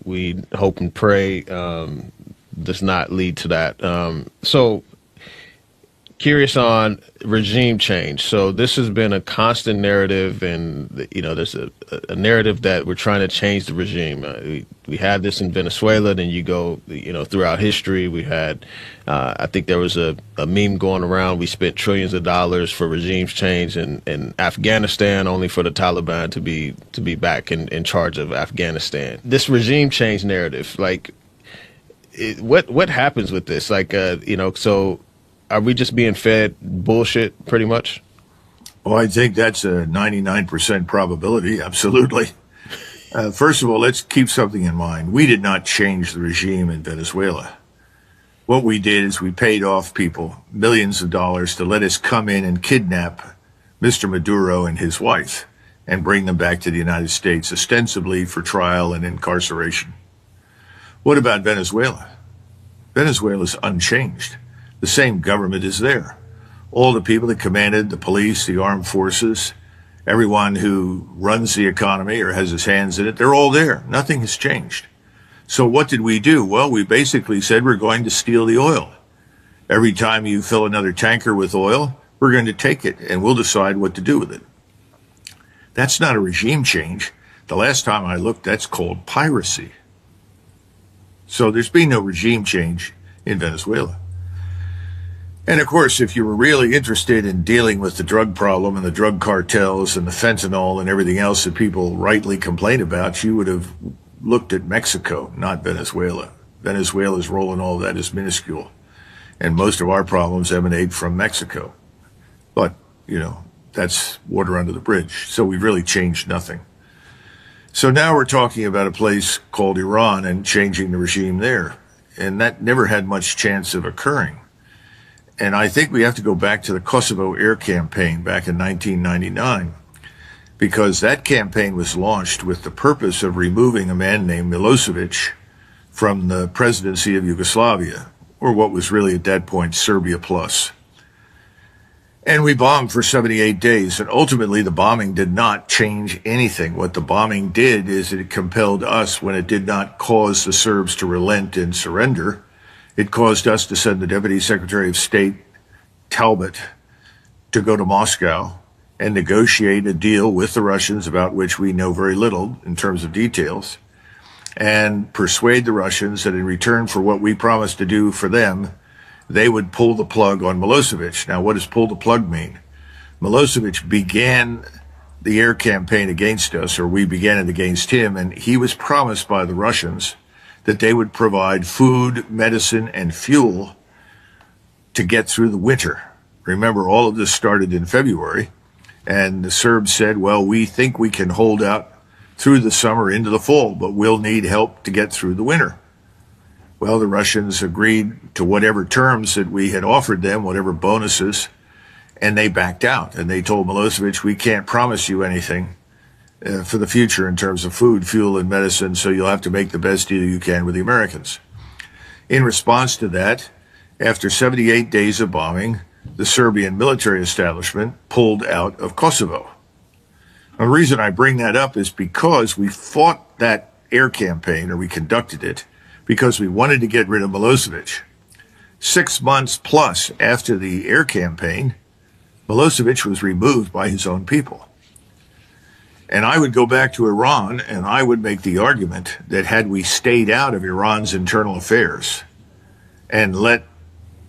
Speaker 5: we hope and pray does not lead to that. So curious on regime change. So this has been a constant narrative, and there's a narrative that we're trying to change the regime. We had this in Venezuela, then you go, throughout history. We had, I think there was a meme going around. We spent trillions of dollars for regimes change in Afghanistan, only for the Taliban to be back in charge of Afghanistan. This regime change narrative, like, what happens with this? Like, so. Are we just being fed bullshit, pretty much?
Speaker 4: Well, I think that's a 99% probability, absolutely. First of all, let's keep something in mind. We did not change the regime in Venezuela. What we did is we paid off people millions of dollars to let us come in and kidnap Mr. Maduro and his wife and bring them back to the United States, ostensibly for trial and incarceration. What about Venezuela? Venezuela is unchanged. The same government is there. All the people that commanded the police, the armed forces, everyone who runs the economy or has his hands in it, they're all there. Nothing has changed. So what did we do? Well, we basically said we're going to steal the oil. Every time you fill another tanker with oil, we're going to take it and we'll decide what to do with it. That's not a regime change. The last time I looked, that's called piracy. So there's been no regime change in Venezuela. And of course, if you were really interested in dealing with the drug problem and the drug cartels and the fentanyl and everything else that people rightly complain about, you would have looked at Mexico, not Venezuela. Venezuela's role in all that is minuscule. And most of our problems emanate from Mexico. But, that's water under the bridge. So we've really changed nothing. So now we're talking about a place called Iran and changing the regime there. And that never had much chance of occurring. And I think we have to go back to the Kosovo air campaign back in 1999, because that campaign was launched with the purpose of removing a man named Milosevic from the presidency of Yugoslavia, or what was really at that point Serbia Plus. And we bombed for 78 days, and ultimately the bombing did not change anything. What the bombing did is it compelled us, when it did not cause the Serbs to relent and surrender, it caused us to send the Deputy Secretary of State, Talbot, to go to Moscow and negotiate a deal with the Russians about which we know very little in terms of details, and persuade the Russians that in return for what we promised to do for them, they would pull the plug on Milosevic. Now, what does pull the plug mean? Milosevic began the air campaign against us, or we began it against him, and he was promised by the Russians that they would provide food, medicine, and fuel to get through the winter. Remember, all of this started in February, and the Serbs said, well, we think we can hold out through the summer into the fall, but we'll need help to get through the winter. Well, the Russians agreed to whatever terms that we had offered them, whatever bonuses, and they backed out. And they told Milosevic, we can't promise you anything for the future in terms of food, fuel, and medicine, so you'll have to make the best deal you can with the Americans. In response to that, after 78 days of bombing, the Serbian military establishment pulled out of Kosovo. Now, the reason I bring that up is because we fought that air campaign, or we conducted it, because we wanted to get rid of Milosevic. 6 months plus after the air campaign, Milosevic was removed by his own people. And I would go back to Iran, and I would make the argument that had we stayed out of Iran's internal affairs and let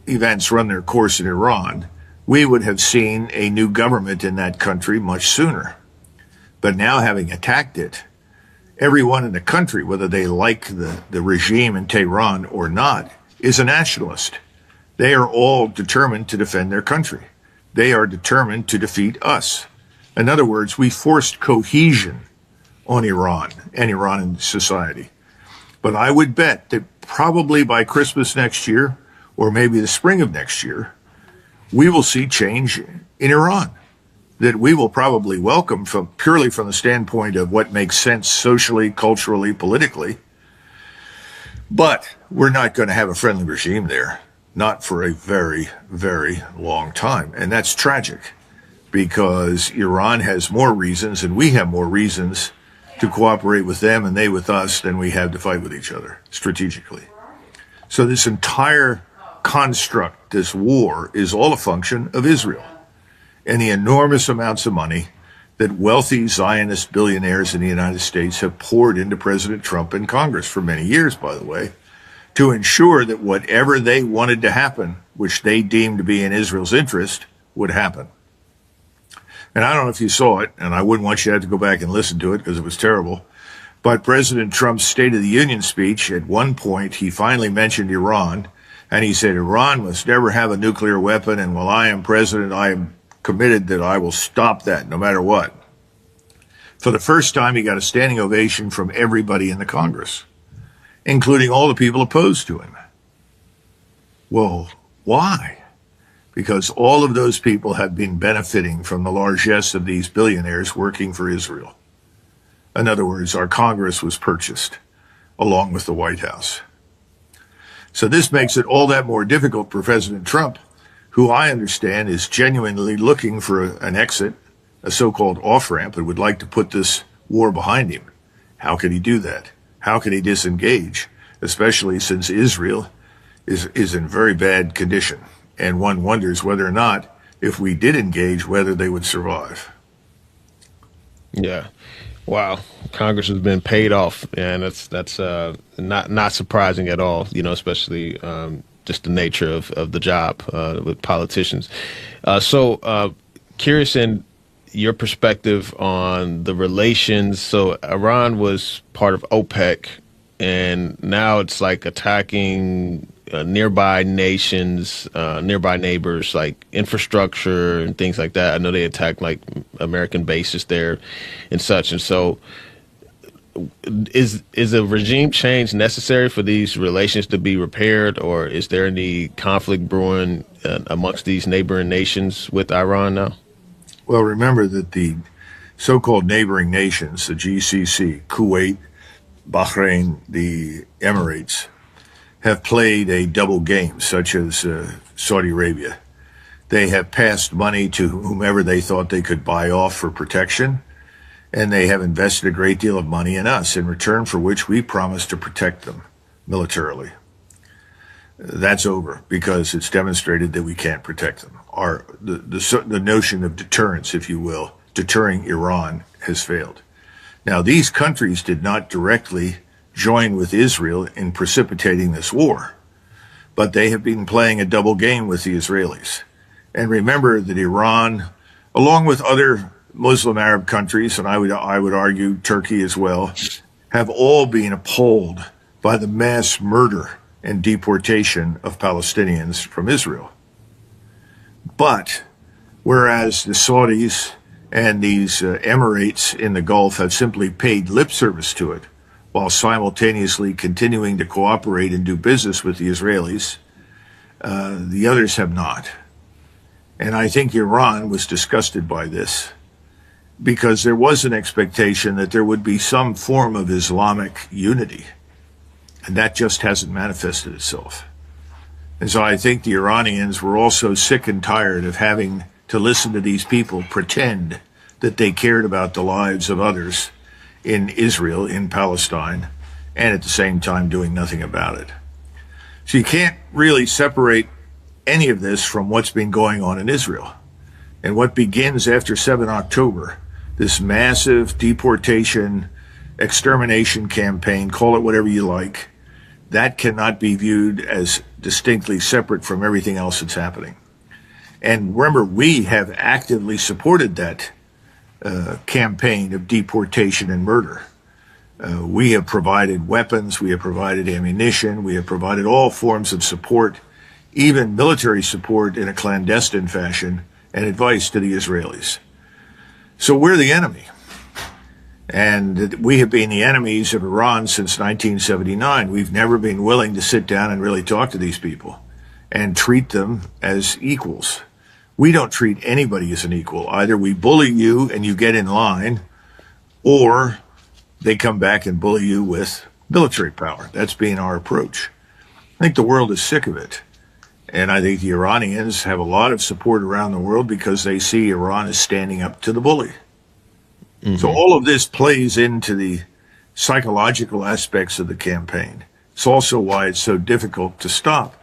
Speaker 4: events run their course in Iran, we would have seen a new government in that country much sooner. But now, having attacked it, everyone in the country, whether they like the regime in Tehran or not, is a nationalist. They are all determined to defend their country. They are determined to defeat us. In other words, we forced cohesion on Iran and Iranian society. But I would bet that probably by Christmas next year, or maybe the spring of next year, we will see change in Iran that we will probably welcome purely from the standpoint of what makes sense socially, culturally, politically. But we're not going to have a friendly regime there, not for a very, very long time. And that's tragic, because Iran has more reasons and we have more reasons to cooperate with them and they with us than we have to fight with each other strategically. So this entire construct, this war, is all a function of Israel and the enormous amounts of money that wealthy Zionist billionaires in the United States have poured into President Trump and Congress for many years, by the way, to ensure that whatever they wanted to happen, which they deemed to be in Israel's interest, would happen. And I don't know if you saw it, and I wouldn't want you to have to go back and listen to it because it was terrible, but President Trump's State of the Union speech, at one point, he finally mentioned Iran, and he said, Iran must never have a nuclear weapon, and while I am president, I am committed that I will stop that no matter what. For the first time, he got a standing ovation from everybody in the Congress, including all the people opposed to him. Well, why? Because all of those people have been benefiting from the largesse of these billionaires working for Israel. In other words, our Congress was purchased along with the White House. So this makes it all that more difficult for President Trump, who I understand is genuinely looking for an exit, a so-called off-ramp, and would like to put this war behind him. How can he do that? How can he disengage, especially since Israel is in very bad condition? And one wonders whether or not, if we did engage, whether they would survive.
Speaker 5: Yeah. Wow. Congress has been paid off, and that's not surprising at all, especially just the nature of the job with politicians. So curious in your perspective on the relations. So Iran was part of OPEC, and now it's like attacking nearby nations, nearby neighbors, like infrastructure and things like that. I know they attacked like American bases there and such. And so is a regime change necessary for these relations to be repaired, or is there any conflict brewing amongst these neighboring nations with Iran now?
Speaker 4: Well, remember that the so-called neighboring nations, the GCC, Kuwait, Bahrain, the Emirates, have played a double game, such as Saudi Arabia. They have passed money to whomever they thought they could buy off for protection, and they have invested a great deal of money in us, in return for which we promised to protect them militarily. That's over because it's demonstrated that we can't protect them. The notion of deterrence, if you will, deterring Iran, has failed. Now, these countries did not directly join with Israel in precipitating this war, but they have been playing a double game with the Israelis. And remember that Iran, along with other Muslim Arab countries, and I would argue Turkey as well, have all been appalled by the mass murder and deportation of Palestinians from Israel. But whereas the Saudis and these Emirates in the Gulf have simply paid lip service to it, while simultaneously continuing to cooperate and do business with the Israelis, the others have not. And I think Iran was disgusted by this, because there was an expectation that there would be some form of Islamic unity, and that just hasn't manifested itself. And so I think the Iranians were also sick and tired of having to listen to these people pretend that they cared about the lives of others in Israel, in Palestine, and at the same time doing nothing about it. So you can't really separate any of this from what's been going on in Israel. And what begins after 7 October, this massive deportation, extermination campaign, call it whatever you like, that cannot be viewed as distinctly separate from everything else that's happening. And remember, we have actively supported that campaign of deportation and murder. We have provided weapons, we have provided ammunition, we have provided all forms of support, even military support in a clandestine fashion, and advice to the Israelis. So we're the enemy. And we have been the enemies of Iran since 1979. We've never been willing to sit down and really talk to these people and treat them as equals. We don't treat anybody as an equal. Either we bully you and you get in line, or they come back and bully you with military power. That's been our approach. I think the world is sick of it. And I think the Iranians have a lot of support around the world because they see Iran as standing up to the bully. Mm-hmm. So all of this plays into the psychological aspects of the campaign. It's also why it's so difficult to stop.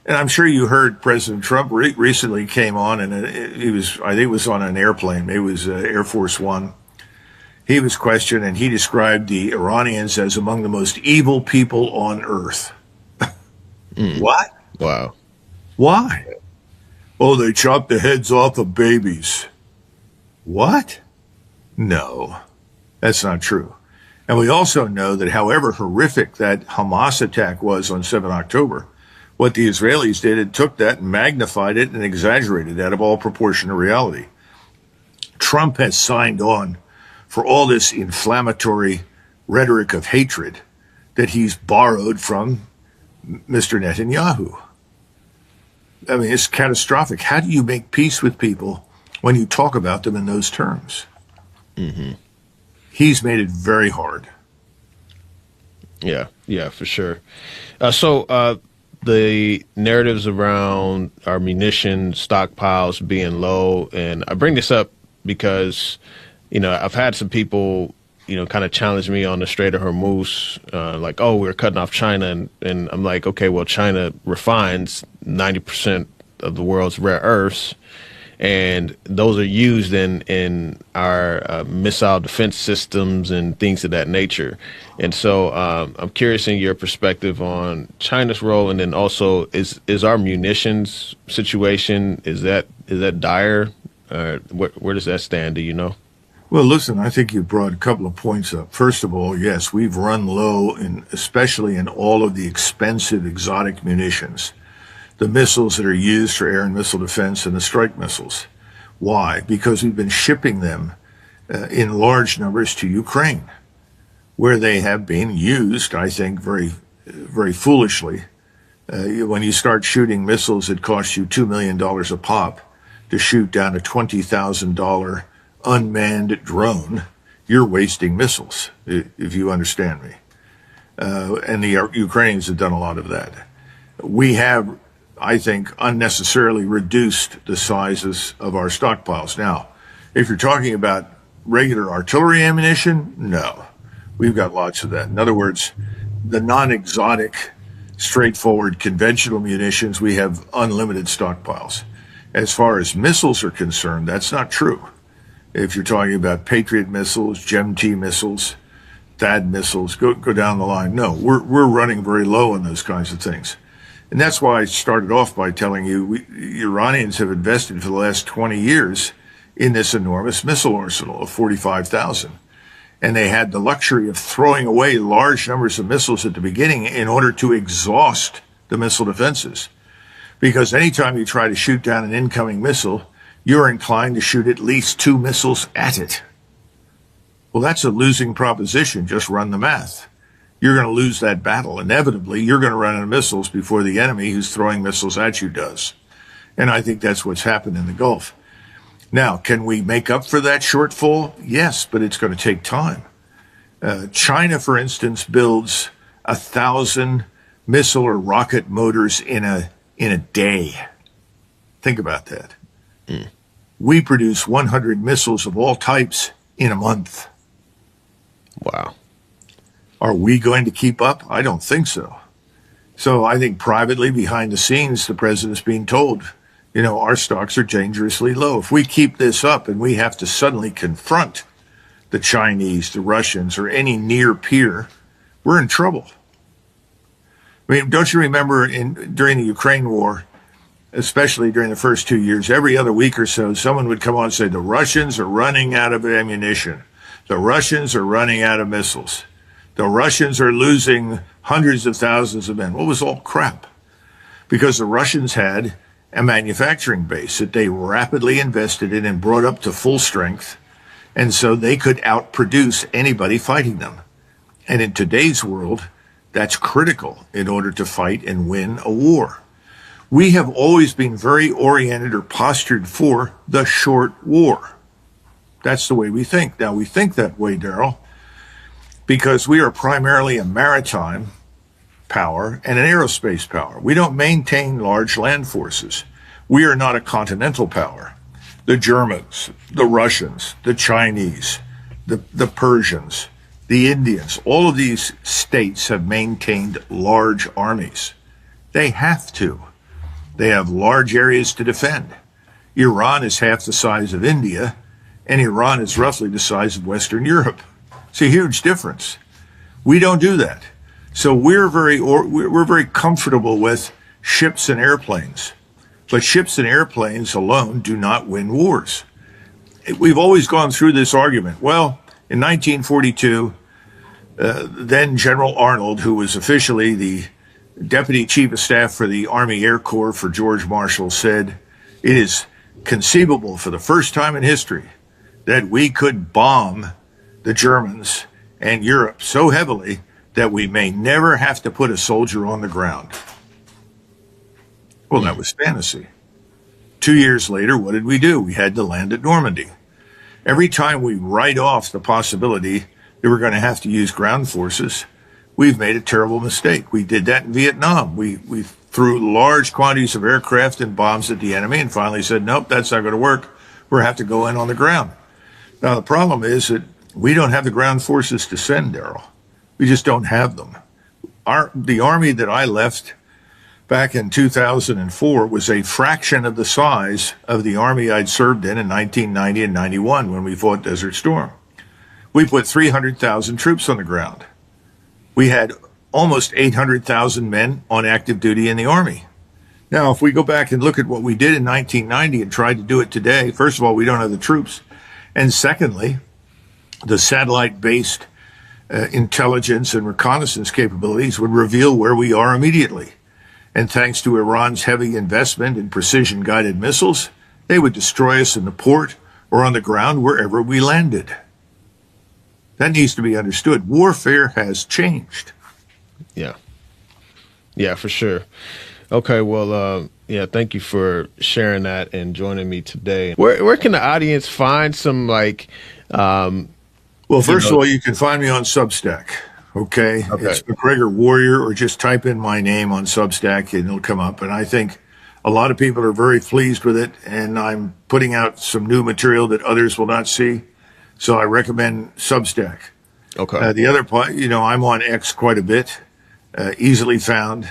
Speaker 4: And I'm sure you heard President Trump recently came on, and I think it was on an airplane. Maybe it was Air Force One. He was questioned, and he described the Iranians as among the most evil people on earth. What?
Speaker 5: Wow.
Speaker 4: Why? Oh, they chop the heads off of babies. What? No, that's not true. And we also know that however horrific that Hamas attack was on 7 October, what the Israelis did, it took that and magnified it and exaggerated that of all proportion to reality. Trump has signed on for all this inflammatory rhetoric of hatred that he's borrowed from Mr. Netanyahu. I mean, it's catastrophic. How do you make peace with people when you talk about them in those terms?
Speaker 5: Mm-hmm.
Speaker 4: He's made it very hard.
Speaker 5: Yeah, for sure. So the narratives around our munition stockpiles being low, and I bring this up because, I've had some people, kind of challenge me on the Strait of Hormuz, like, oh, we're cutting off China. And I'm like, okay, well, China refines 90% of the world's rare earths, and those are used in our missile defense systems and things of that nature. And so I'm curious in your perspective on China's role, and then also is our munitions situation, is that dire? Where does that stand? Do you know?
Speaker 4: Well, listen, I think you brought a couple of points up. First of all, yes, we've run low, especially in all of the expensive exotic munitions, the missiles that are used for air and missile defense and the strike missiles. Why? Because we've been shipping them in large numbers to Ukraine, where they have been used, I think, very, very foolishly. When you start shooting missiles that cost you $2 million a pop to shoot down a $20,000 unmanned drone, you're wasting missiles, if you understand me. And the Ukrainians have done a lot of that. We have, I think, unnecessarily reduced the sizes of our stockpiles. Now, if you're talking about regular artillery ammunition, no. We've got lots of that. In other words, the non-exotic, straightforward, conventional munitions, we have unlimited stockpiles. As far as missiles are concerned, that's not true. If you're talking about Patriot missiles, GEM-T missiles, THAAD missiles, go down the line. No, we're running very low on those kinds of things. And that's why I started off by telling you Iranians have invested for the last 20 years in this enormous missile arsenal of 45,000. And they had the luxury of throwing away large numbers of missiles at the beginning in order to exhaust the missile defenses. Because anytime you try to shoot down an incoming missile, you're inclined to shoot at least 2 missiles at it. Well, that's a losing proposition. Just run the math. You're going to lose that battle. Inevitably, you're going to run out of missiles before the enemy who's throwing missiles at you does. And I think that's what's happened in the Gulf. Now, can we make up for that shortfall? Yes, but it's going to take time. China, for instance, builds 1,000 missile or rocket motors in a day. Think about that. We produce 100 missiles of all types in a month.
Speaker 5: Wow.
Speaker 4: Are we going to keep up? I don't think so. So I think privately, behind the scenes, the president's being told, our stocks are dangerously low. If we keep this up and we have to suddenly confront the Chinese, the Russians, or any near peer, we're in trouble. I mean, don't you remember during the Ukraine war, especially during the first 2 years, every other week or so, someone would come on and say, the Russians are running out of ammunition. The Russians are running out of missiles. The Russians are losing hundreds of thousands of men. Well, it was all crap. Because the Russians had a manufacturing base that they rapidly invested in and brought up to full strength. And so they could outproduce anybody fighting them. And in today's world, that's critical in order to fight and win a war. We have always been very oriented or postured for the short war. That's the way we think. Now, we think that way, Daryl, because we are primarily a maritime power and an aerospace power. We don't maintain large land forces. We are not a continental power. The Germans, the Russians, the Chinese, the Persians, the Indians, all of these states have maintained large armies. They have to. They have large areas to defend. Iran is half the size of India, and Iran is roughly the size of Western Europe. It's a huge difference. We don't do that. So we're very comfortable with ships and airplanes. But ships and airplanes alone do not win wars. We've always gone through this argument. Well, in 1942, then General Arnold, who was officially the Deputy Chief of Staff for the Army Air Corps for George Marshall, said, "It is conceivable for the first time in history that we could bomb the Germans and Europe so heavily that we may never have to put a soldier on the ground." Well, that was fantasy. 2 years later, what did we do? We had to land at Normandy. Every time we write off the possibility that we're going to have to use ground forces, we've made a terrible mistake. We did that in Vietnam. We threw large quantities of aircraft and bombs at the enemy and finally said, nope, that's not going to work. We'll have to go in on the ground. Now, the problem is that we don't have the ground forces to send, Daryl. We just don't have them. The army that I left back in 2004 was a fraction of the size of the army I'd served in 1990 and 91 when we fought Desert Storm. We put 300,000 troops on the ground. We had almost 800,000 men on active duty in the Army. Now, if we go back and look at what we did in 1990 and tried to do it today, first of all, we don't have the troops. And secondly, the satellite-based intelligence and reconnaissance capabilities would reveal where we are immediately. And thanks to Iran's heavy investment in precision-guided missiles, they would destroy us in the port or on the ground wherever we landed. That needs to be understood. Warfare has changed.
Speaker 5: Yeah, for sure. Okay, well, thank you for sharing that and joining me today. Where can the audience find some
Speaker 4: well, first of all, you can find me on Substack. Okay. It's Macgregor Warrior, or just type in my name on Substack and it'll come up. And I think a lot of people are very pleased with it. And I'm putting out some new material that others will not see. So I recommend Substack.
Speaker 5: Okay.
Speaker 4: The other part, I'm on X quite a bit, easily found.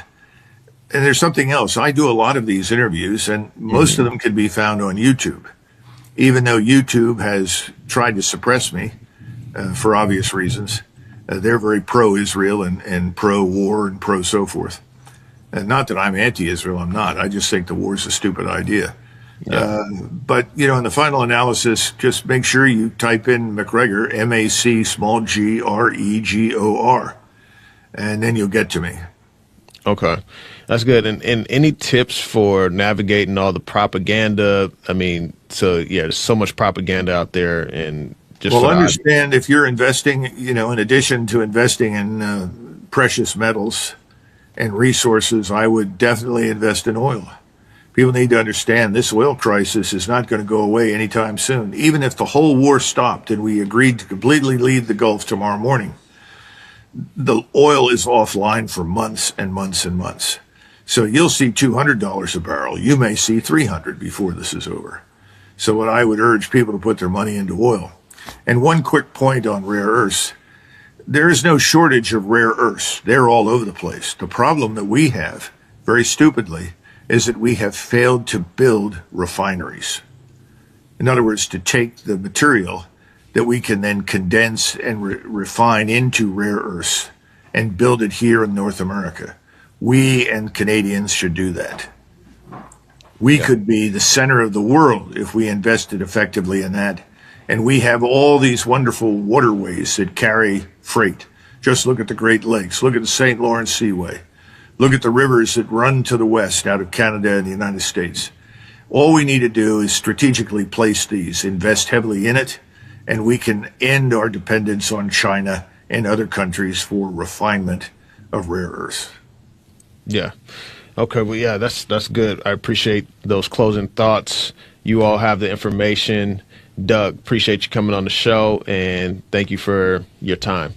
Speaker 4: And there's something else. I do a lot of these interviews, and most of them can be found on YouTube, even though YouTube has tried to suppress me for obvious reasons. They're very pro-Israel and pro-war and pro-so forth. And not that I'm anti-Israel, I'm not. I just think the war is a stupid idea. Yeah. But, in the final analysis, just make sure you type in Macgregor, MacGregor, and then you'll get to me.
Speaker 5: Okay. That's good. And any tips for navigating all the propaganda? I mean, there's so much propaganda out there, and just
Speaker 4: understand if you're investing, in addition to investing in precious metals and resources, I would definitely invest in oil. People need to understand this oil crisis is not going to go away anytime soon. Even if the whole war stopped and we agreed to completely leave the Gulf tomorrow morning, the oil is offline for months and months and months. So you'll see $200 a barrel. You may see $300 before this is over. So what I would urge people to put their money into oil. And one quick point on rare earths. There is no shortage of rare earths. They're all over the place. The problem that we have, very stupidly, is that we have failed to build refineries. In other words, to take the material that we can then condense and refine into rare earths and build it here in North America. We and Canadians should do that. We could be the center of the world if we invested effectively in that. And we have all these wonderful waterways that carry freight. Just look at the Great Lakes. Look at the St. Lawrence Seaway. Look at the rivers that run to the west out of Canada and the United States. All we need to do is strategically place these, invest heavily in it, and we can end our dependence on China and other countries for refinement of rare earths.
Speaker 5: Yeah. Okay. Well, yeah, that's good. I appreciate those closing thoughts. You all have the information. Doug, appreciate you coming on the show, and thank you for your time.